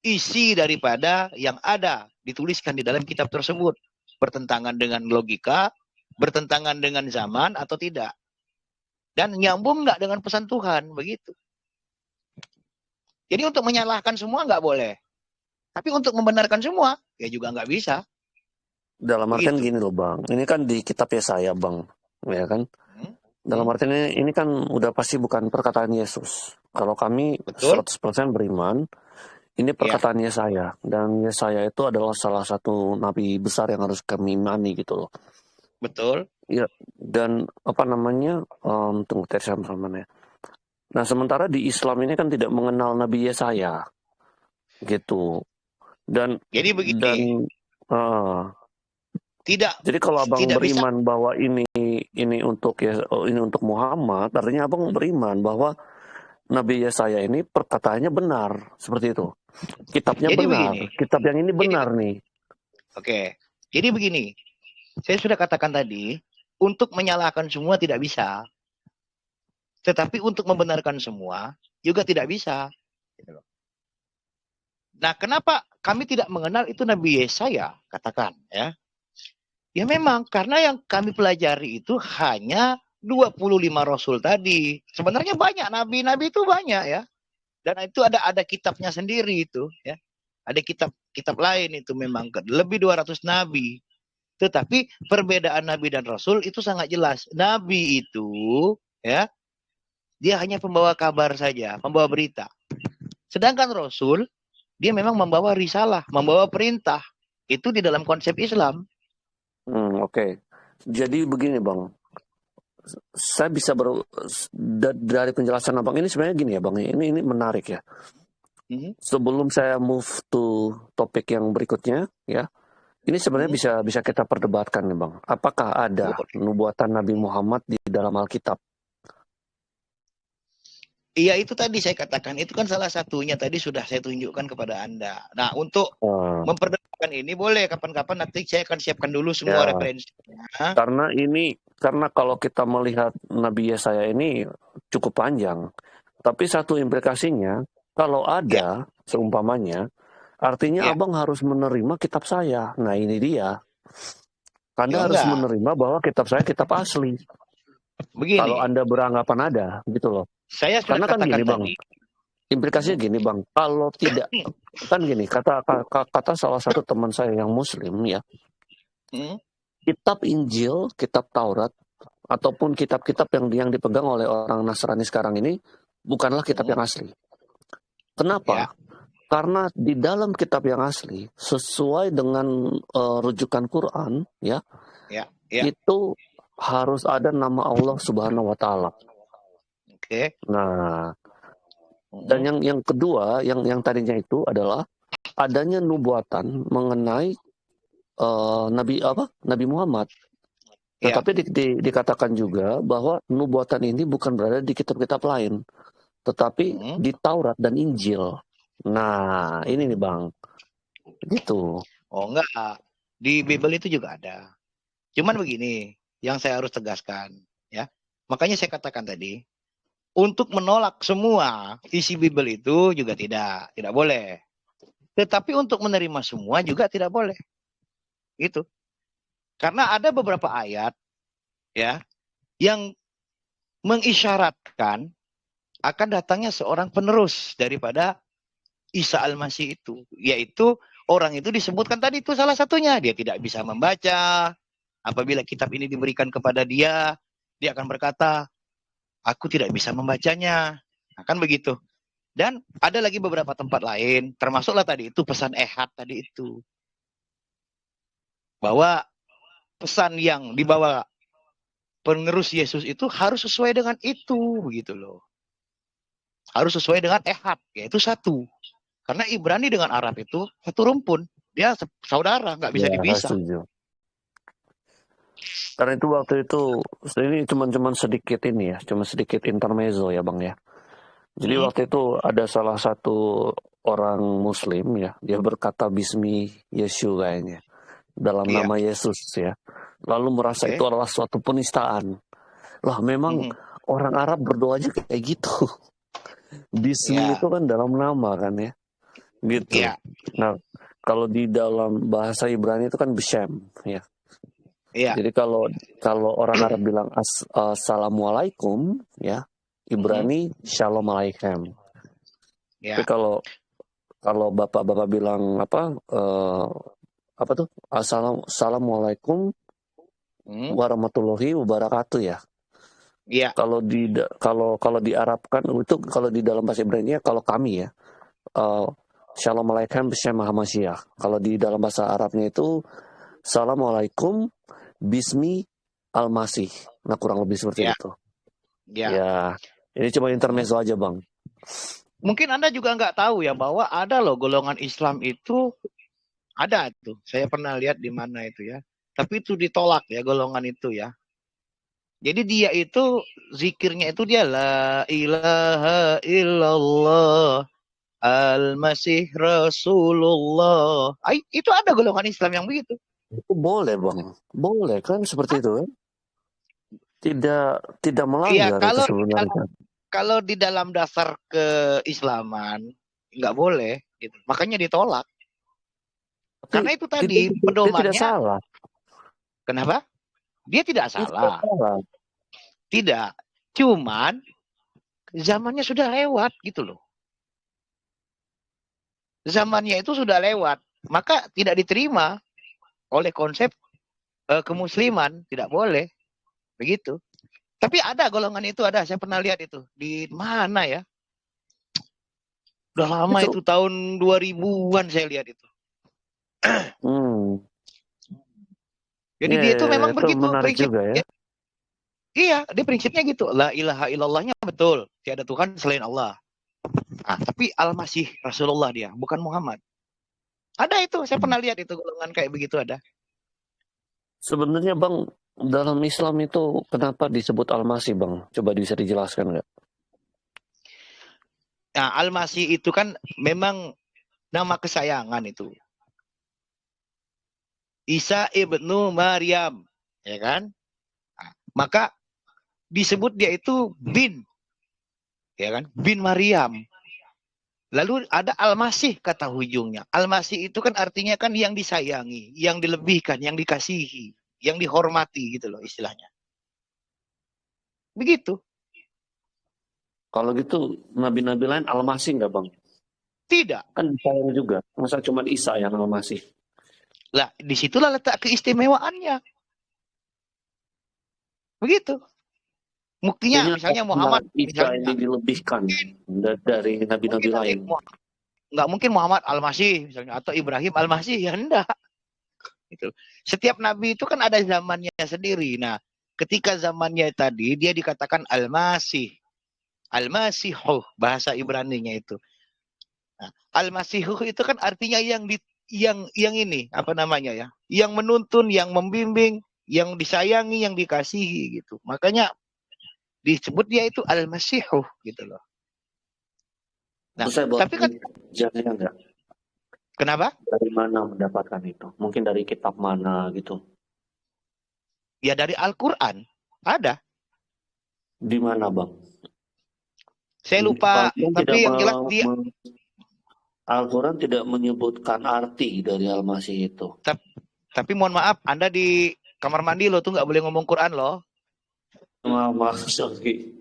isi daripada yang ada dituliskan di dalam kitab tersebut. Bertentangan dengan logika, bertentangan dengan zaman atau tidak. Dan nyambung nggak dengan pesan Tuhan, begitu. Jadi untuk menyalahkan semua nggak boleh. Tapi untuk membenarkan semua, ya juga nggak bisa. Dalam artian gini loh Bang, ini kan di kitab Yesaya Bang, ya kan? Dalam artian ini kan udah pasti bukan perkataan Yesus. Kalau kami 100% beriman, ini perkataan Yesaya. Dan Yesaya itu adalah salah satu nabi besar yang harus kami imani gitu loh. Betul. Ya, dan apa namanya, tunggu sama ya. Nah sementara di Islam ini kan tidak mengenal Nabi Yesaya, gitu. Dan jadi begini. Jadi kalau abang beriman bisa bahwa ini untuk Muhammad, artinya abang beriman bahwa Nabi Yesaya ini perkataannya benar, seperti itu. Kitabnya jadi benar, begini. Kitab yang ini benar nih. Oke, jadi begini. Saya sudah katakan tadi, untuk menyalahkan semua tidak bisa. Tetapi untuk membenarkan semua juga tidak bisa. Nah, kenapa kami tidak mengenal itu Nabi Yesaya? Katakan, ya. Ya memang karena yang kami pelajari itu hanya 25 rasul tadi. Sebenarnya banyak nabi-nabi itu banyak ya. Dan itu ada kitabnya sendiri itu ya. Ada kitab lain itu memang lebih 200 nabi. Tetapi perbedaan nabi dan rasul itu sangat jelas. Nabi itu ya, dia hanya pembawa kabar saja, pembawa berita. Sedangkan rasul dia memang membawa risalah, membawa perintah. Itu di dalam konsep Islam. Oke. Jadi begini Bang, saya bisa dari penjelasan Abang ini sebenarnya gini ya Bang, ini menarik ya. Sebelum saya move to topik yang berikutnya ya, ini sebenarnya bisa kita perdebatkan nih Bang. Apakah ada nubuatan Nabi Muhammad di dalam Alkitab? Iya itu tadi saya katakan, itu kan salah satunya tadi sudah saya tunjukkan kepada Anda. Nah untuk memperdebatkan ini boleh kapan-kapan nanti saya akan siapkan dulu semua referensinya. Karena kalau kita melihat Nabi Yesaya ini cukup panjang. Tapi satu implikasinya, kalau ada seumpamanya, artinya Abang harus menerima kitab saya. Nah ini dia. Anda harus menerima bahwa kitab saya kitab asli. Begini. Kalau Anda beranggapan ada, gitu loh. Saya sudah karena kan katakan gini Bang, tadi. Implikasinya gini Bang, kalau tidak, kan gini, kata salah satu teman saya yang Muslim ya, kitab Injil, kitab Taurat, ataupun kitab-kitab yang dipegang oleh orang Nasrani sekarang ini, bukanlah kitab yang asli. Kenapa? Karena di dalam kitab yang asli, sesuai dengan rujukan Quran, itu harus ada nama Allah Subhanahu Wa Taala. Nah, dan yang kedua, yang tadinya itu adalah adanya nubuatan mengenai Nabi Muhammad. Tapi dikatakan juga bahwa nubuatan ini bukan berada di kitab-kitab lain, tetapi di Taurat dan Injil. Nah, ini nih Bang, gitu. Oh enggak, di Bible itu juga ada. Cuman begini, yang saya harus tegaskan, ya. Makanya saya katakan tadi, untuk menolak semua isi Bible itu juga tidak boleh. Tetapi untuk menerima semua juga tidak boleh. Itu. Karena ada beberapa ayat ya yang mengisyaratkan akan datangnya seorang penerus daripada Isa Al-Masih itu, yaitu orang itu disebutkan tadi itu salah satunya, dia tidak bisa membaca. Apabila kitab ini diberikan kepada dia, dia akan berkata, aku tidak bisa membacanya. Nah, kan begitu. Dan ada lagi beberapa tempat lain, termasuklah tadi itu pesan Ehad tadi itu. Bahwa pesan yang dibawa penerus Yesus itu harus sesuai dengan itu, begitu loh. Harus sesuai dengan Ehad, yaitu satu. Karena Ibrani dengan Arab itu satu rumpun. Dia saudara, nggak bisa dipisah. Setuju. Karena itu waktu itu, ini cuma sedikit ini ya, cuma sedikit intermezzo ya Bang ya. Jadi waktu itu ada salah satu orang Muslim ya, dia berkata Bismi Yesus kayaknya, dalam nama Yesus ya. Lalu merasa itu adalah suatu penistaan. Lah memang orang Arab berdoanya kayak gitu. Bismi itu kan dalam nama kan ya, gitu. Nah kalau di dalam bahasa Ibrani itu kan Beshem ya. Jadi kalau orang Arab bilang assalamualaikum ya, Ibrani shalom alaikum. Tapi kalau bapak-bapak bilang apa tuh assalamualaikum warahmatullahi wabarakatuh ya. Kalau diarabkan itu, kalau di dalam bahasa Ibrani kalau kami ya shalom alaikum bishem Muhammadiyah. Kalau di dalam bahasa Arabnya itu assalamualaikum Bismi Al-Masih. Nah kurang lebih seperti itu. Ya, ini cuma intermezzo aja Bang. Mungkin Anda juga nggak tahu ya bahwa ada loh golongan Islam itu ada tuh. Saya pernah lihat di mana itu ya. Tapi itu ditolak ya golongan itu ya. Jadi dia itu zikirnya itu dia la ilaha illallah al-masih Rasulullah. Itu ada golongan Islam yang begitu. Itu boleh Bang, boleh kan seperti itu kan? Tidak melanggar itu sebenarnya. Kalau di dalam dasar keislaman nggak boleh, gitu. Makanya ditolak. Karena itu tadi pedomannya. Tidak salah. Kenapa? Dia tidak Itu salah. salah. Tidak. Cuman zamannya sudah lewat gitu loh. Zamannya itu sudah lewat. Maka tidak diterima oleh konsep kemusliman. Tidak boleh. Begitu. Tapi ada golongan itu, ada. Saya pernah lihat itu. Di mana ya? Udah lama itu tahun 2000-an saya lihat itu. Jadi dia itu memang itu begitu menarik prinsip. juga ya. Iya, dia prinsipnya gitu. La ilaha illallahnya betul. Tiada Tuhan selain Allah. Nah, tapi Al-Masih Rasulullah dia, bukan Muhammad. Ada itu, saya pernah lihat itu golongan kayak begitu ada. Sebenarnya Bang, dalam Islam itu kenapa disebut Al-Masih Bang? Coba bisa dijelaskan nggak? Nah, Al-Masih itu kan memang nama kesayangan itu. Isa ibnu Maryam, ya kan? Nah, maka disebut dia itu bin, ya kan? Bin Maryam. Lalu ada Al-Masih kata ujungnya. Al-Masih itu kan artinya kan yang disayangi, yang dilebihkan, yang dikasihi, yang dihormati gitu loh istilahnya. Begitu. Kalau gitu nabi-nabi lain Al-Masih nggak Bang? Tidak. Kan disayang juga. Masa cuma Isa yang Al-Masih? Lah, disitulah letak keistimewaannya. Begitu. Buktinya misalnya Muhammad. Isa ini dilebihkan dari nabi-nabi lain. Nggak mungkin Muhammad Al-Masih misalnya, atau Ibrahim Al-Masih, ya enggak. Gitu. Setiap nabi itu kan ada zamannya sendiri. Nah, ketika zamannya tadi dia dikatakan Al-Masih. Al-Masihu bahasa Ibraninya itu. Nah, Al-Masihu itu kan artinya yang ini apa namanya ya? Yang menuntun, yang membimbing, yang disayangi, yang dikasihi gitu. Makanya disebut dia itu Al-Masihu gitu loh. Nah, tapi kan jangan enggak. Kenapa? Dari mana mendapatkan itu? Mungkin dari kitab mana gitu? Ya dari Al-Quran. Ada. Di mana Bang? Saya lupa. Tapi yang jelas dia. Al-Quran tidak menyebutkan arti dari Al-Masih itu. Tapi mohon maaf, Anda di kamar mandi lo tuh nggak boleh ngomong Quran loh. Maaf, sorry.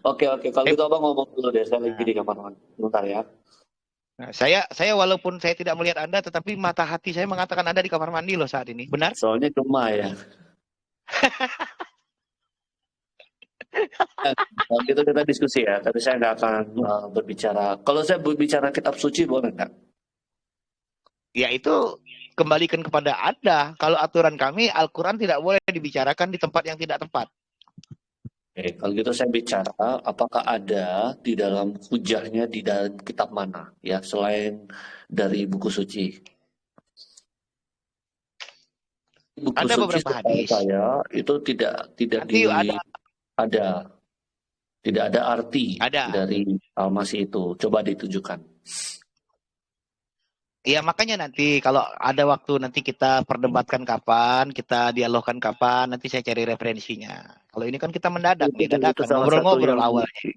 Oke. Kalau gitu Abang ngomong dulu deh. Saya lagi di kamar mandi. Bentar ya. Nah, saya walaupun saya tidak melihat Anda, tetapi mata hati saya mengatakan Anda di kamar mandi loh saat ini. Benar? Soalnya cuma ya. Kalau gitu kita diskusi ya. Tapi saya nggak akan berbicara. Kalau saya berbicara kitab suci boleh nggak? Ya itu kembalikan kepada Anda. Kalau aturan kami, Al-Quran tidak boleh dibicarakan di tempat yang tidak tepat. Oke, kalau gitu saya bicara, apakah ada di dalam hujahnya di dalam kitab mana, ya selain dari buku suci? Buku ada suci beberapa hadis. Saya itu tidak ada arti dari Al-Masih itu. Coba ditujukan. Ya makanya nanti kalau ada waktu nanti kita perdebatkan kapan, kita dialogkan kapan, nanti saya cari referensinya. Kalau ini kan kita mendadak nih, dadakan ngobrol-ngobrol awalnya.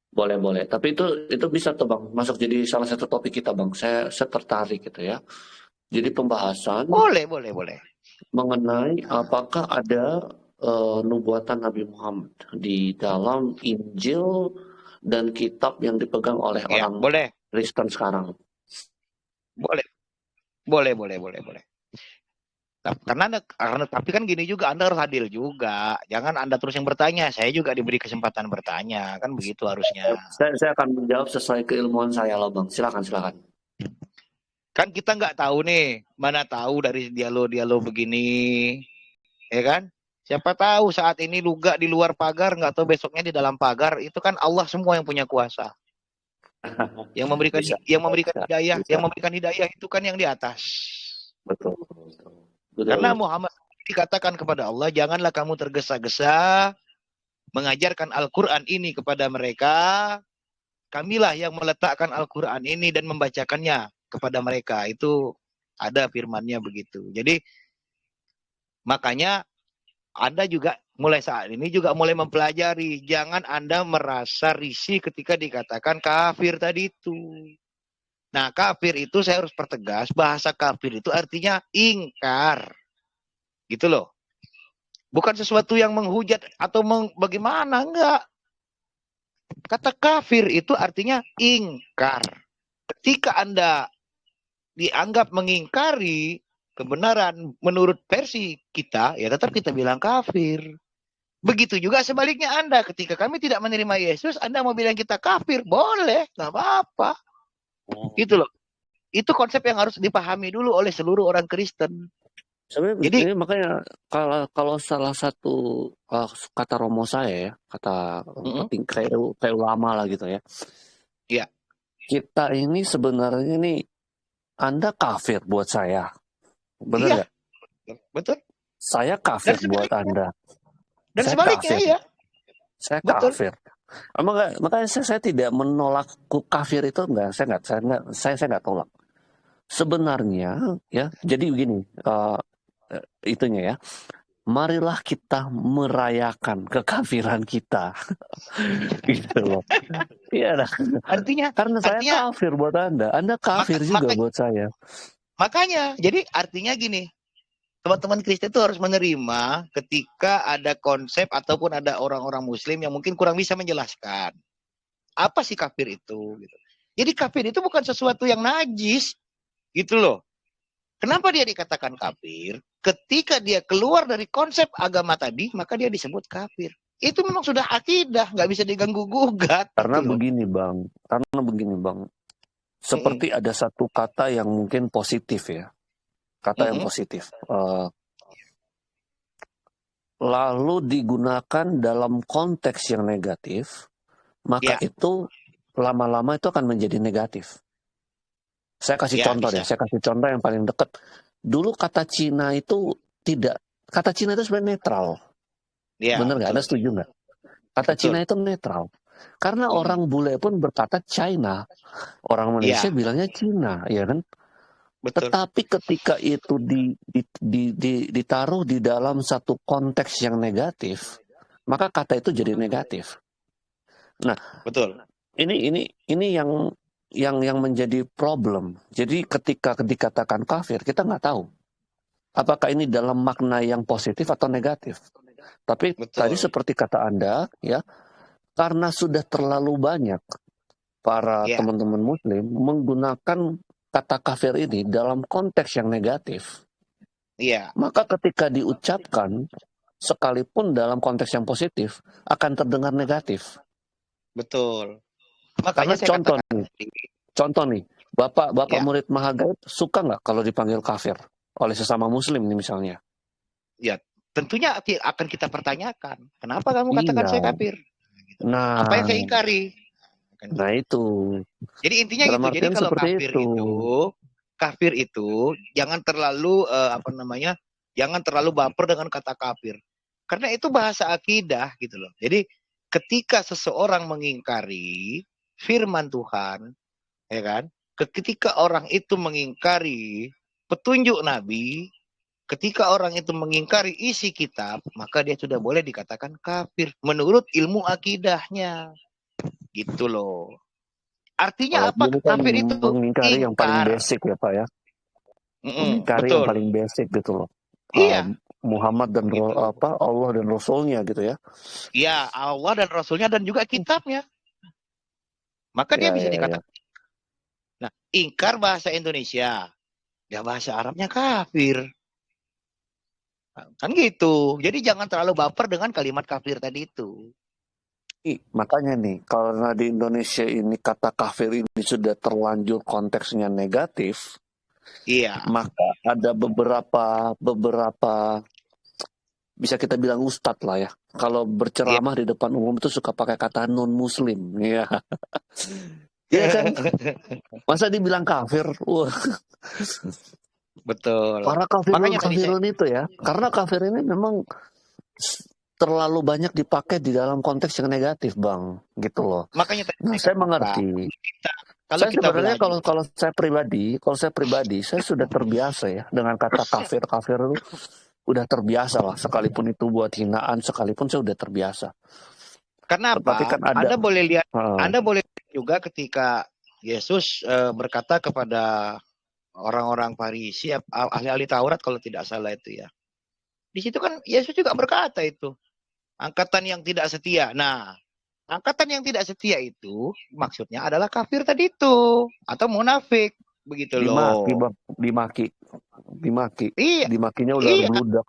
Boleh. Tapi itu bisa tuh Bang, masuk jadi salah satu topik kita Bang. Saya tertarik gitu ya. Jadi pembahasan. Boleh. Mengenai apakah ada nubuatan Nabi Muhammad di dalam Injil dan kitab yang dipegang oleh orang Kristen sekarang. Boleh. Tapi kan gini juga, Anda harus adil juga. Jangan Anda terus yang bertanya. Saya juga diberi kesempatan bertanya. Kan begitu harusnya. Saya akan menjawab sesuai keilmuan saya loh Bang. Silakan. Kan kita nggak tahu nih. Mana tahu dari dialog begini. Ya kan? Siapa tahu saat ini luga di luar pagar. Nggak tahu besoknya di dalam pagar. Itu kan Allah semua yang punya kuasa. Yang memberikan hidayah itu kan yang di atas. Betul. Karena Muhammad dikatakan kepada Allah, janganlah kamu tergesa-gesa mengajarkan Al-Quran ini kepada mereka. Kamilah yang meletakkan Al-Quran ini dan membacakannya kepada mereka. Itu ada firman-Nya begitu. Jadi makanya Anda juga mulai saat ini juga mulai mempelajari. Jangan Anda merasa risih ketika dikatakan kafir tadi itu. Nah, kafir itu saya harus pertegas. Bahasa kafir itu artinya ingkar. Gitu loh. Bukan sesuatu yang menghujat atau bagaimana, enggak. Kata kafir itu artinya ingkar. Ketika Anda dianggap mengingkari kebenaran menurut versi kita, ya tetap kita bilang kafir. Begitu juga sebaliknya Anda. Ketika kami tidak menerima Yesus, Anda mau bilang kita kafir, boleh, nggak apa-apa. Gitu loh. Itu konsep yang harus dipahami dulu oleh seluruh orang Kristen. Sebenarnya Jadi ini makanya kalau salah satu kata Romo saya ya, kata kayak ulama lah gitu ya. Iya. Kita ini sebenarnya nih Anda kafir buat saya. Benar Iya. nggak? Betul. Saya kafir buat Anda. Dan Saya sebaliknya kafir. iya. Saya Betul. kafir. Makanya saya tidak menolak kafir itu enggak. Saya nggak tolak. Sebenarnya ya, jadi begini itunya ya. Marilah kita merayakan kekafiran kita. Gitu loh. Iya dah. Artinya Karena saya kafir buat Anda kafir juga buat saya. Makanya, jadi artinya gini, teman-teman Kristen itu harus menerima ketika ada konsep ataupun ada orang-orang Muslim yang mungkin kurang bisa menjelaskan apa sih kafir itu. Gitu. Jadi kafir itu bukan sesuatu yang najis, gitu loh. Kenapa dia dikatakan kafir? Ketika dia keluar dari konsep agama tadi, maka dia disebut kafir. Itu memang sudah akidah, nggak bisa diganggu-gugat. Karena gitu begini bang, seperti ada satu kata yang mungkin positif ya, kata yang positif. Lalu digunakan dalam konteks yang negatif, maka itu lama-lama itu akan menjadi negatif. Saya kasih contoh deh, saya kasih contoh yang paling dekat. Dulu kata Cina itu kata Cina itu sebenarnya netral. Benar nggak? Anda setuju nggak? Kata Cina itu netral. Karena orang bule pun berkata China. Orang Malaysia bilangnya Cina, ya kan? Betul. Tetapi ketika itu ditaruh di dalam satu konteks yang negatif, maka kata itu jadi negatif. Nah, betul. Ini yang menjadi problem. Jadi ketika dikatakan kafir, kita nggak tahu apakah ini dalam makna yang positif atau negatif. Tapi tadi seperti kata Anda, ya, karena sudah terlalu banyak para teman-teman Muslim menggunakan kata kafir ini dalam konteks yang negatif, maka ketika diucapkan, sekalipun dalam konteks yang positif, akan terdengar negatif. Betul. Makanya contoh nih, Bapak murid Mahagaib suka nggak kalau dipanggil kafir oleh sesama Muslim nih misalnya? Ya, tentunya akan kita pertanyakan, kenapa kamu katakan saya kafir? Nah, apa yang saya ingkari? Nah itu. Jadi intinya gitu. Jadi kalau kafir itu jangan terlalu jangan terlalu baper dengan kata kafir, karena itu bahasa akidah gitu loh. Jadi ketika seseorang mengingkari firman Tuhan, ya kan? Ketika orang itu mengingkari petunjuk Nabi, ketika orang itu mengingkari isi kitab, maka dia sudah boleh dikatakan kafir menurut ilmu akidahnya. Gitu loh. Artinya apa? Kafir itu mengingkari yang paling basic ya Pak ya. Mengingkari yang paling basic gitu loh. Iya. Muhammad dan gitu. Allah dan Rasulnya gitu ya. Iya, Allah dan Rasulnya dan juga kitabnya. Maka dia bisa dikatakan. Nah, ingkar bahasa Indonesia, ya bahasa Arabnya kafir. Kan gitu. Jadi jangan terlalu baper dengan kalimat kafir tadi itu. Makanya nih, karena di Indonesia ini kata kafir ini sudah terlanjur konteksnya negatif, maka ada beberapa bisa kita bilang ustadz lah ya. Kalau berceramah di depan umum itu suka pakai kata non-muslim, ya. Iya kan? Masa dibilang kafir? Wah. Betul. Para kafirun itu ya, karena kafir ini memang terlalu banyak dipakai di dalam konteks yang negatif, Bang, gitu loh. Makanya saya mengerti. Saya sebenarnya kalau saya pribadi, saya sudah terbiasa ya dengan kata kafir itu udah terbiasa lah. Sekalipun itu buat hinaan, sekalipun saya udah terbiasa. Karena apa? Kan Anda boleh lihat, Anda boleh juga ketika Yesus berkata kepada orang-orang Farisi, ahli-ahli Taurat kalau tidak salah itu ya. Di situ kan Yesus juga berkata itu, angkatan yang tidak setia. Nah, angkatan yang tidak setia itu maksudnya adalah kafir tadi itu atau munafik, begitu Dimaki, loh. Bang. Dimaki. Iya, Dimakinya udah iya, bludak.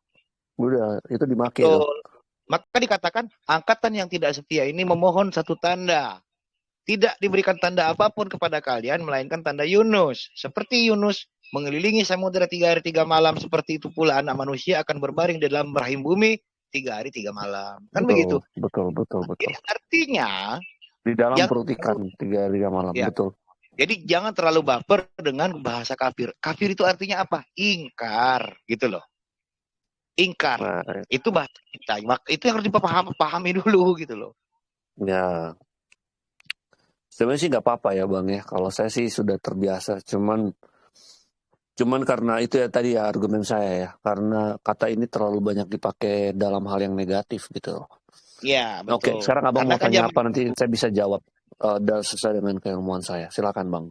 Udah, itu dimaki itu. betul. Maka dikatakan angkatan yang tidak setia ini memohon satu tanda. Tidak diberikan tanda apapun kepada kalian melainkan tanda Yunus. Seperti Yunus mengelilingi samudera 3 hari 3 malam, seperti itu pula anak manusia akan berbaring di dalam rahim bumi 3 hari 3 malam. Kan begitu. Betul. Jadi artinya Di dalam jangan perut ikan 3 hari 3 malam, ya. betul. Jadi jangan terlalu baper dengan bahasa kafir. Kafir itu artinya apa? Ingkar, gitu loh. Ingkar. Nah, Itu bahasa kita. Itu yang harus dipahami dulu gitu loh. ya. Sebenarnya sih nggak apa-apa ya Bang ya. Kalau saya sih sudah terbiasa. Cuman karena itu ya tadi ya argumen saya ya. Karena kata ini terlalu banyak dipakai dalam hal yang negatif gitu. Iya, betul. Oke, sekarang Abang Karena mau tanya apa nanti saya bisa jawab sesuai dengan keilmuan saya. Silakan Bang.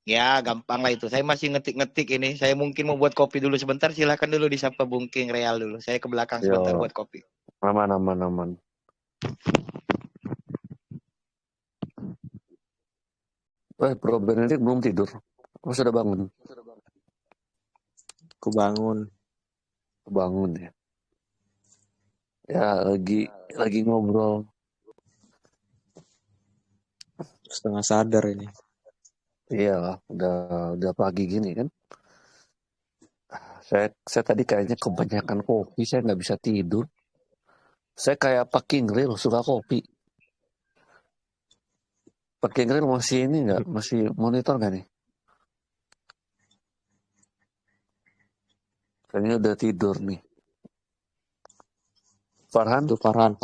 Ya, gampang lah itu. Saya masih ngetik-ngetik ini. Saya mungkin mau buat kopi dulu sebentar. Silakan dulu disapa Bung King Real dulu. Saya ke belakang sebentar buat kopi. Aman. Bro Benedict belum tidur. Oh, sudah bangun? Kebangun ya. Ya, lagi ngobrol. Setengah sadar ini. Iya, udah pagi gini kan. Saya tadi kayaknya kebanyakan kopi, saya nggak bisa tidur. Saya kayak Pak King Real suka kopi. Pak King Real masih ini nggak? Masih monitor nggak nih? Kayaknya udah tidur nih. Farhan? Itu Farhan.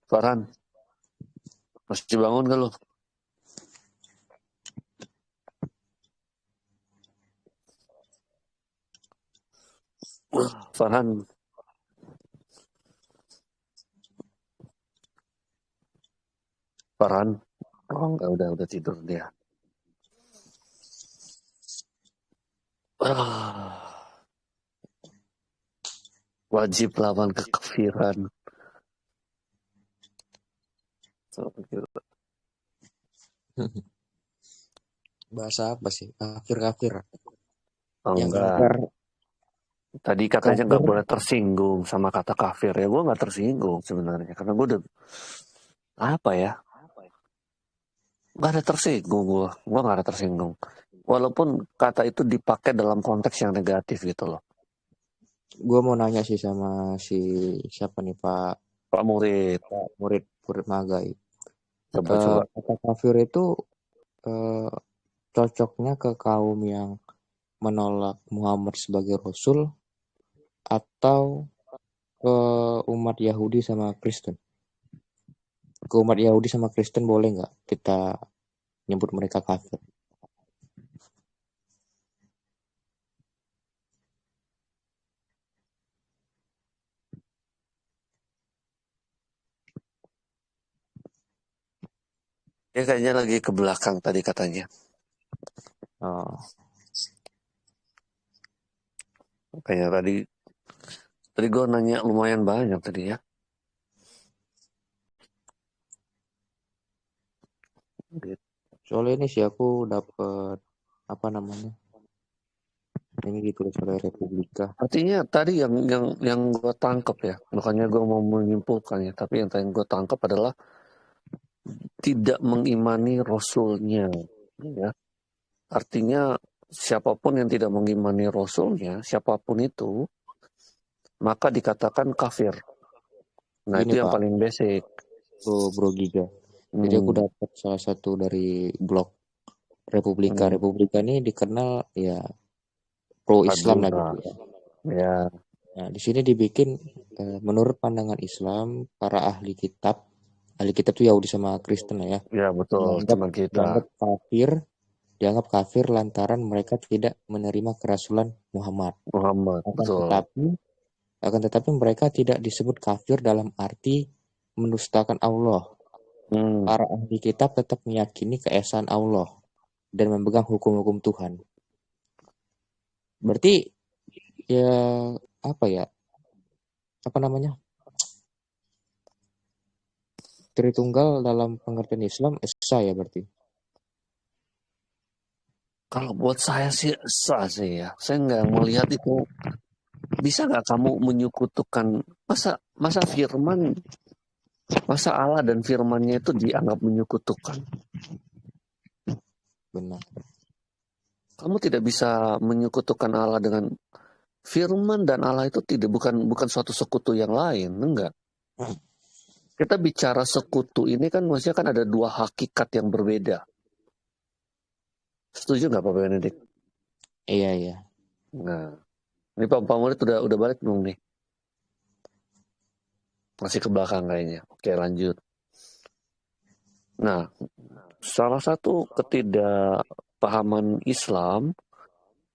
Farhan, masih bangun gak lo? Farhan. Oh enggak, udah tidur dia. Wajib lawan kekafiran. Bahasa apa sih? Kafir. Oh, enggak. Tadi katanya nggak boleh tersinggung sama kata kafir. Ya gue nggak tersinggung sebenarnya. Karena gue udah apa ya? Nggak ada tersinggung gue. Gue nggak ada tersinggung. Walaupun kata itu dipakai dalam konteks yang negatif gitu loh. Gue mau nanya sih sama siapa nih Pak Murid. Murid Magai. Coba. Kata kafir itu cocoknya ke kaum yang menolak Muhammad sebagai Rasul atau ke umat Yahudi sama Kristen? Ke umat Yahudi sama Kristen boleh nggak kita nyebut mereka kafir? Dia kayaknya lagi ke belakang tadi katanya. Oh. Kayaknya tadi gue nanya lumayan banyak tadi ya. Soalnya ini sih aku dapet apa namanya? Ini ditulis oleh Republika. Artinya tadi yang gue tangkap ya, makanya gue mau menyimpulkannya. Tapi yang tadi gue tangkap adalah tidak mengimani Rasulnya, ya. Artinya siapapun yang tidak mengimani Rasulnya, siapapun itu, maka dikatakan kafir. Nah Gini, itu yang Pak, paling basic. Bro Giga. Jadi aku dapat salah satu dari blog Republika. Republika ini dikenal ya pro Islam lah gitu ya. Ya. Nah, di sini dibikin menurut pandangan Islam, para ahli kitab itu Yahudi sama Kristen lah ya. Ya betul, cuma kita. Dianggap kafir lantaran mereka tidak menerima kerasulan Muhammad. Akan tetapi mereka tidak disebut kafir dalam arti mendustakan Allah. Para ahli kitab tetap meyakini keesaan Allah dan memegang hukum-hukum Tuhan. Berarti ya apa ya? Apa namanya? Tritunggal dalam pengertian Islam esa ya berarti. Kalau buat saya sih esa sih ya. Saya nggak melihat itu. Bisa nggak kamu menyekutukan masa firman, masa Allah dan firmannya itu dianggap menyekutukan? Benar. Kamu tidak bisa menyekutukan Allah dengan firman, dan Allah itu bukan suatu sekutu yang lain, enggak. Kita bicara sekutu ini kan maksudnya kan ada dua hakikat yang berbeda. Setuju nggak Pak Benedik? Iya. Nah, ini Pak Murid udah balik belum nih? Masih ke belakang kayaknya. Oke, lanjut. Nah, salah satu ketidakpahaman Islam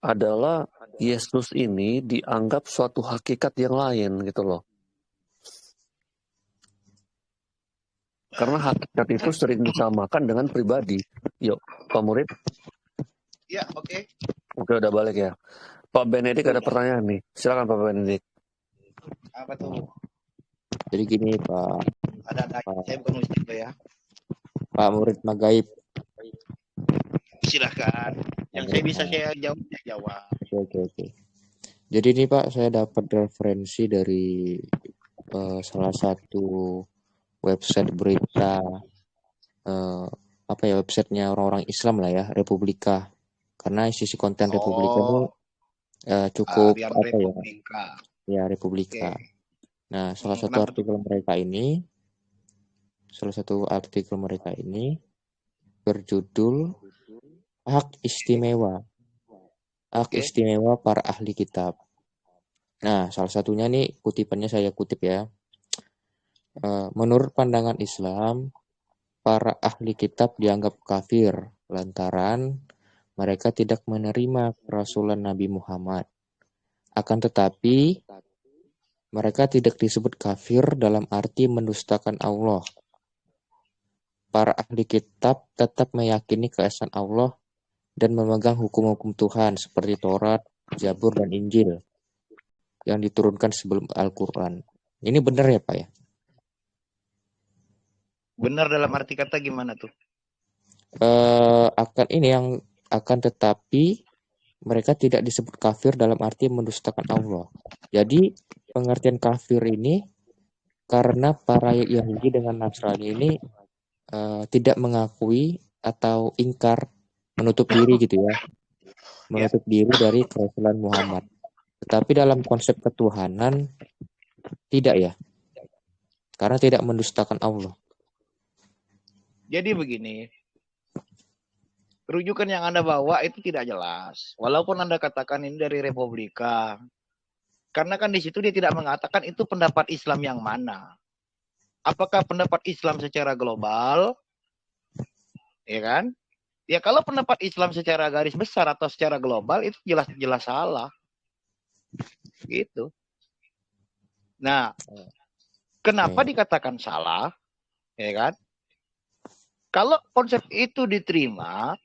adalah Yesus ini dianggap suatu hakikat yang lain gitu loh. Karena hakikat itu sering disamakan dengan pribadi. Yuk, Pak Murid. Ya, oke. Oke, udah balik ya. Pak Benedik ada pertanyaan nih. Silakan Pak Benedik. Apa tuh? Jadi gini Pak. Ada saya bukan nulis itu ya. Pak Murid Magaib. Silakan. Yang saya bisa saya jawab. Oke. Jadi ini Pak, saya dapat referensi dari salah satu website berita websitenya orang-orang Islam lah ya, Republika. Karena sisi konten Republika ini cukup Republika. Ya, Republika. Okay. Nah, salah satu artikel mereka ini berjudul Hak Istimewa. Hak Istimewa para ahli kitab. Nah, salah satunya nih kutipannya saya kutip ya. Menurut pandangan Islam, para ahli kitab dianggap kafir lantaran mereka tidak menerima kerasulan Nabi Muhammad. Akan tetapi, mereka tidak disebut kafir dalam arti mendustakan Allah. Para ahli kitab tetap meyakini keesaan Allah dan memegang hukum-hukum Tuhan seperti Taurat, Zabur, dan Injil yang diturunkan sebelum Al-Quran. Ini benar ya Pak ya? Benar dalam arti kata gimana tuh? Akan tetapi mereka tidak disebut kafir dalam arti mendustakan Allah. Jadi pengertian kafir ini karena para Yahudi dengan Nasrani ini tidak mengakui atau ingkar, menutup diri gitu ya, menutup diri dari kerasulan Muhammad. Tetapi dalam konsep ketuhanan tidak ya, karena tidak mendustakan Allah. Jadi begini, rujukan yang Anda bawa itu tidak jelas. Walaupun Anda katakan ini dari Republika. Karena kan di situ dia tidak mengatakan itu pendapat Islam yang mana. Apakah pendapat Islam secara global? Ya kan? Ya kalau pendapat Islam secara garis besar atau secara global itu jelas-jelas salah. Gitu. Nah, kenapa dikatakan salah? Ya kan? Kalau konsep itu diterima,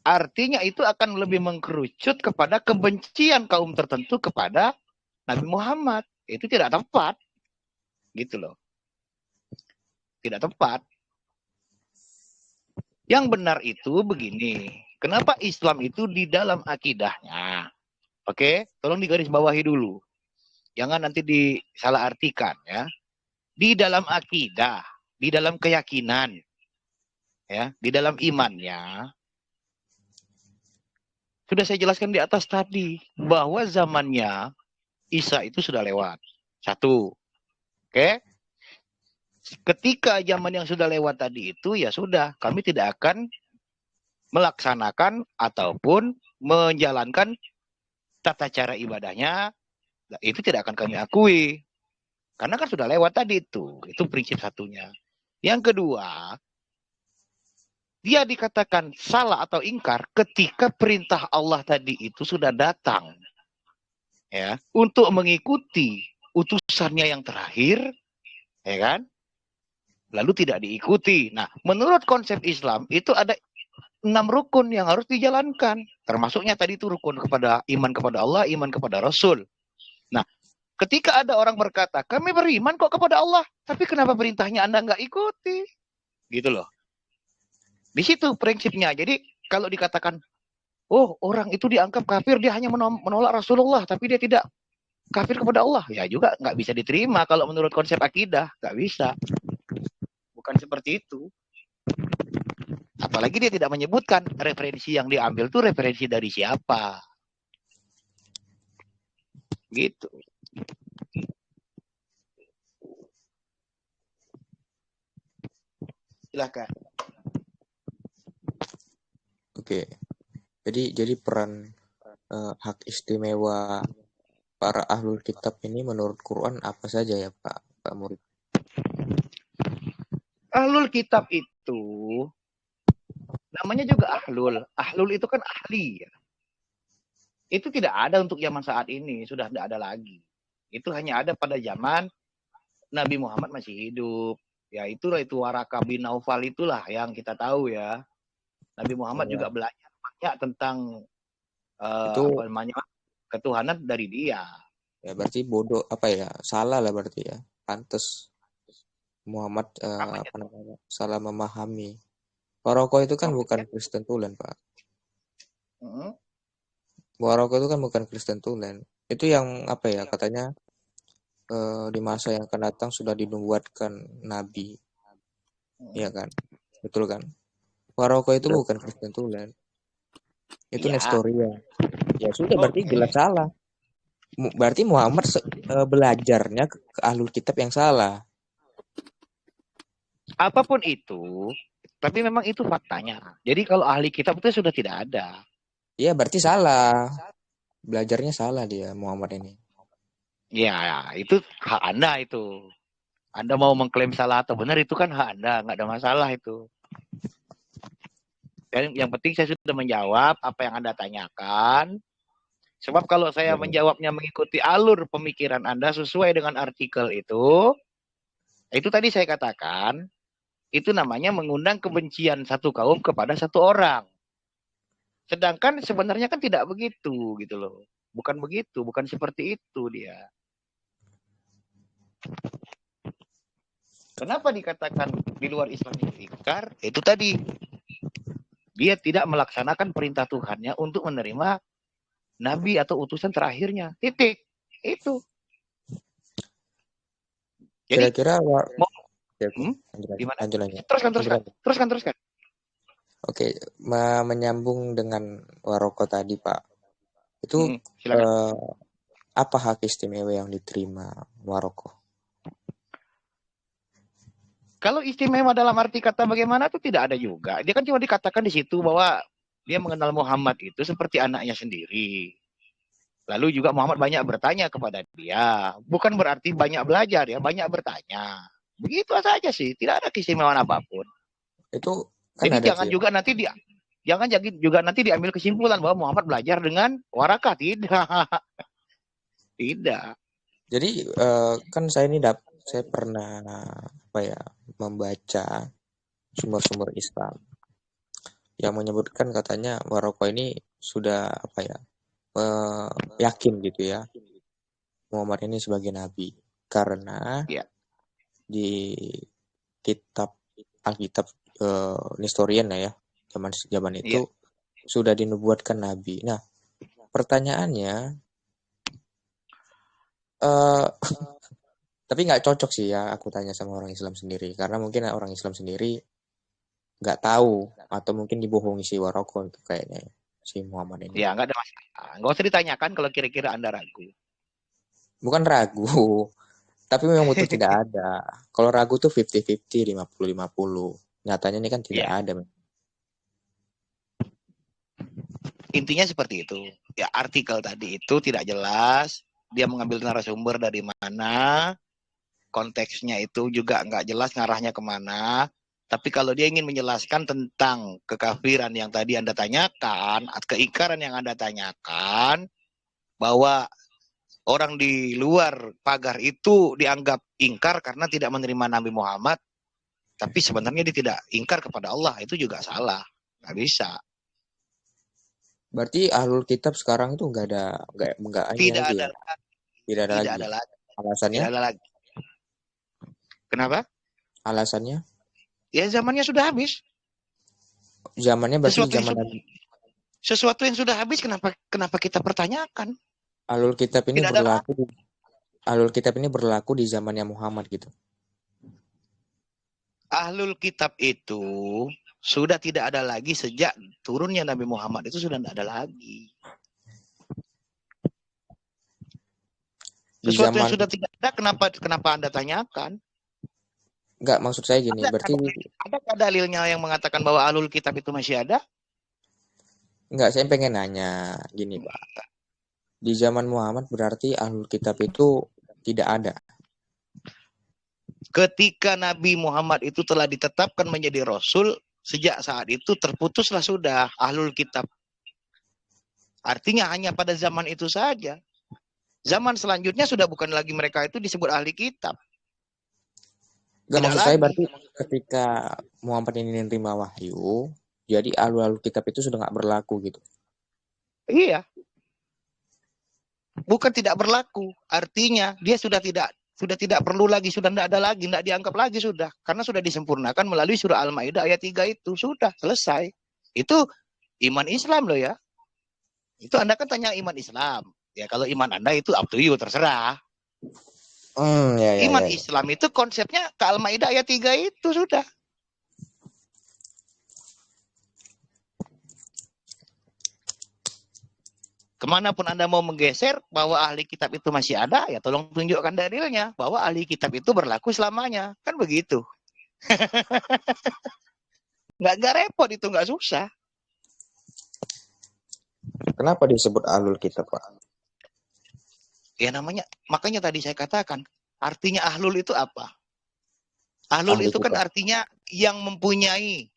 artinya itu akan lebih mengkerucut kepada kebencian kaum tertentu kepada Nabi Muhammad. Itu tidak tepat. Gitu loh. Tidak tepat. Yang benar itu begini. Kenapa Islam itu di dalam akidahnya? Oke, tolong digarisbawahi dulu. Jangan nanti disalah artikan ya. Di dalam akidah, di dalam keyakinan, ya, di dalam imannya, sudah saya jelaskan di atas tadi bahwa zamannya Isa itu sudah lewat. Satu. Oke. Ketika zaman yang sudah lewat tadi itu ya sudah, kami tidak akan melaksanakan ataupun menjalankan tata cara ibadahnya. Itu tidak akan kami akui. Karena kan sudah lewat tadi itu. Itu prinsip satunya. Yang kedua, dia dikatakan salah atau ingkar ketika perintah Allah tadi itu sudah datang. Ya, untuk mengikuti utusannya yang terakhir, ya kan? Lalu tidak diikuti. Nah, menurut konsep Islam itu ada 6 rukun yang harus dijalankan. Termasuknya tadi itu rukun kepada iman kepada Allah, iman kepada Rasul. Nah, ketika ada orang berkata, kami beriman kok kepada Allah, tapi kenapa perintahnya Anda nggak ikuti? Gitu loh. Di situ prinsipnya. Jadi kalau dikatakan, oh orang itu dianggap kafir, dia hanya menolak Rasulullah, tapi dia tidak kafir kepada Allah. Ya juga nggak bisa diterima kalau menurut konsep akidah. Nggak bisa. Bukan seperti itu. Apalagi dia tidak menyebutkan referensi yang diambil itu referensi dari siapa. Gitu. Silakan. Oke. Jadi peran hak istimewa para ahlul kitab ini menurut Quran apa saja ya Pak Murid? Ahlul kitab itu namanya juga ahlul. Ahlul itu kan ahli ya. Itu tidak ada untuk zaman saat ini, sudah tidak ada lagi. Itu hanya ada pada zaman Nabi Muhammad masih hidup. Ya itulah itu Waraka bin Naufal itulah yang kita tahu ya. Nabi Muhammad juga belajar banyak tentang itu apa namanya ketuhanan dari dia. Ya berarti bodoh salah lah berarti ya. Pantes Muhammad salah memahami. Waroko itu kan bukan Kristen tulen, Pak. Waroko itu kan bukan Kristen tulen. Itu yang katanya di masa yang akan datang sudah dinubuatkan nabi. Iya kan? Betul kan? Waroko itu bukan Kristen tulen. Itu Nestoria. Ya sudah berarti jelas salah. Berarti Muhammad belajarnya ke ahlul kitab yang salah. Apapun itu, tapi memang itu faktanya. Jadi kalau ahli kitab itu sudah tidak ada. Iya, berarti salah. Belajarnya salah dia Muhammad ini. Ya, itu hak Anda itu. Anda mau mengklaim salah atau benar itu kan hak Anda, nggak ada masalah itu. Dan yang penting saya sudah menjawab apa yang Anda tanyakan. Sebab kalau saya menjawabnya mengikuti alur pemikiran Anda sesuai dengan artikel itu tadi saya katakan, itu namanya mengundang kebencian satu kaum kepada satu orang. Sedangkan sebenarnya kan tidak begitu gitu loh. Bukan begitu, bukan seperti itu dia. Kenapa dikatakan di luar Islam itu ingkar? Itu tadi. Dia tidak melaksanakan perintah Tuhannya untuk menerima nabi atau utusan terakhirnya. Titik. Itu. Jadi, kira-kira gimana? Teruskan. Teruskan. Oke, menyambung dengan Waroko tadi, Pak. Itu apa hak istimewa yang diterima Waroko? Kalau istimewa dalam arti kata bagaimana itu tidak ada juga. Dia kan cuma dikatakan di situ bahwa dia mengenal Muhammad itu seperti anaknya sendiri. Lalu juga Muhammad banyak bertanya kepada dia. Bukan berarti banyak belajar ya, banyak bertanya. Begitu saja sih, tidak ada keistimewaan apapun. Itu kan jadi jangan juga nanti diambil kesimpulan bahwa Muhammad belajar dengan Waraka. Tidak. Jadi kan saya pernah membaca sumber-sumber Islam yang menyebutkan katanya Waroko ini sudah yakin gitu ya Muhammad ini sebagai nabi karena di kitab Alkitab Nestorian ya zaman itu sudah dinubuatkan nabi. Nah, pertanyaannya tapi nggak cocok sih ya aku tanya sama orang Islam sendiri karena mungkin orang Islam sendiri nggak tahu atau mungkin dibohongi si Waroko itu kayaknya si Muhammad ini. Ya nggak ada masalah, nggak usah ditanyakan kalau kira-kira Anda ragu. Bukan ragu, tapi memang betul tidak ada. Kalau ragu tuh 50-50, 50-50. Nyatanya ini kan tidak ada. Intinya seperti itu. Ya artikel tadi itu tidak jelas. Dia mengambil narasumber dari mana, konteksnya itu juga nggak jelas ngarahnya kemana. Tapi kalau dia ingin menjelaskan tentang kekafiran yang tadi Anda tanyakan, keingkaran yang Anda tanyakan, bahwa orang di luar pagar itu dianggap ingkar karena tidak menerima Nabi Muhammad, tapi sebenarnya dia tidak ingkar kepada Allah, itu juga salah. Nggak bisa. Berarti ahlul kitab sekarang itu nggak ada tidak ada. Tidak ada Tidak lagi. ada lagi. Alasannya? Tidak ada lagi. Kenapa? Alasannya? Ya zamannya sudah habis. Zamannya berarti Sesuatu yang zaman sudah, sesuatu yang sudah habis, kenapa kita pertanyakan? Alul Kitab ini Tidak ada berlaku Alul Kitab ini berlaku di zamannya Muhammad gitu. Ahlul Kitab itu sudah tidak ada lagi sejak turunnya Nabi Muhammad, itu sudah tidak ada lagi. Di Sesuatu yang zaman sudah tidak ada, kenapa Anda tanyakan? Enggak, maksud saya gini, berarti Adakah dalilnya yang mengatakan bahwa Ahlul Kitab itu masih ada? enggak, saya pengen nanya gini, Pak. Di zaman Muhammad berarti Ahlul Kitab itu tidak ada. Ketika Nabi Muhammad itu telah ditetapkan menjadi Rasul, sejak saat itu terputuslah sudah Ahlul Kitab. Artinya hanya pada zaman itu saja. Zaman selanjutnya sudah bukan lagi mereka itu disebut ahli kitab. Enggak, maksud lagi. saya berarti ketika Muhammad ini menerima wahyu, jadi Ahlul Kitab itu sudah nggak berlaku gitu. Iya. Bukan tidak berlaku, artinya dia sudah tidak perlu lagi, sudah tidak ada lagi, tidak dianggap lagi sudah, karena sudah disempurnakan melalui surah Al-Maidah ayat 3 itu, sudah selesai. Itu iman Islam loh ya. Itu Anda kan tanya iman Islam. Ya kalau iman Anda itu up to you, terserah. Iman Islam itu konsepnya ke Al-Maidah ayat 3 itu sudah. Kemanapun Anda mau menggeser bahwa ahli kitab itu masih ada, ya tolong tunjukkan dalilnya bahwa ahli kitab itu berlaku selamanya. Kan begitu. Nggak repot itu, nggak susah. Kenapa disebut Ahlul Kitab, Pak? Ya namanya, makanya tadi saya katakan, artinya ahlul itu apa? Ahlul itu kan artinya yang mempunyai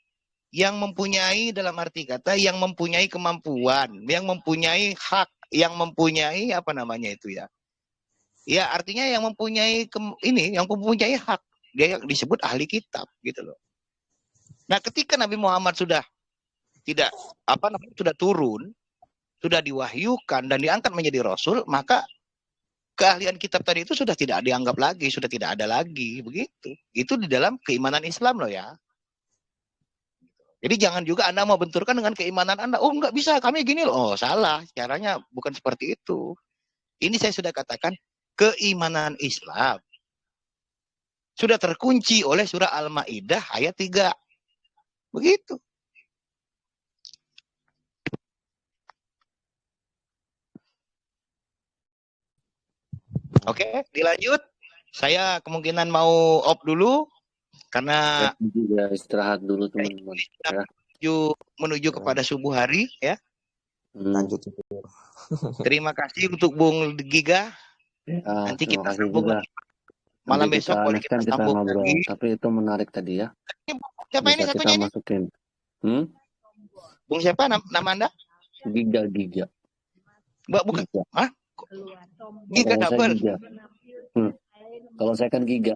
dalam arti kata yang mempunyai kemampuan, yang mempunyai hak, yang mempunyai apa namanya itu ya. Ya artinya yang mempunyai yang mempunyai hak, dia yang disebut ahli kitab gitu loh. Nah, ketika Nabi Muhammad sudah sudah turun, sudah diwahyukan dan diangkat menjadi rasul, maka keahlian kitab tadi itu sudah tidak dianggap lagi, sudah tidak ada lagi, begitu. Itu di dalam keimanan Islam loh ya. Jadi jangan juga Anda mau benturkan dengan keimanan Anda. Oh, nggak bisa, kami gini loh. Oh, salah. Caranya bukan seperti itu. Ini saya sudah katakan, keimanan Islam sudah terkunci oleh surah Al-Maidah ayat 3. Begitu. Oke, dilanjut. Saya kemungkinan mau off dulu. Karena juga istirahat dulu teman-teman ya. menuju kepada subuh hari ya. Lanjut. Terima kasih untuk Bung Giga. Nanti kita sambung lagi. Malam besok boleh kita sambung ngobrol lagi. Tapi itu menarik tadi ya. Siapa ini satunya ini? Masukin. Bung siapa nama Anda? Giga. Mbak bukan. Hah? Giga double. Kalau saya kan Giga.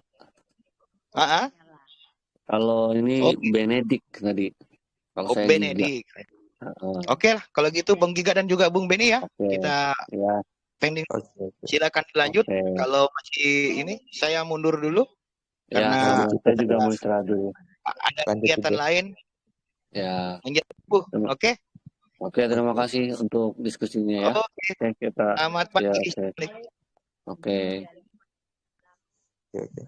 Kalau ini Benedik tadi. Kalau saya Benedik. Oke lah, kalau gitu Bung Giga dan juga Bung Beni ya. Kita pending. Silakan dilanjut. Kalau masih ini, saya mundur dulu. Karena kita juga mau istirahat dulu. Ada kegiatan lain. Ya. Oke. Oke, terima kasih untuk diskusinya ya. Oke. Kita. Selamat pagi. Oke. Oke.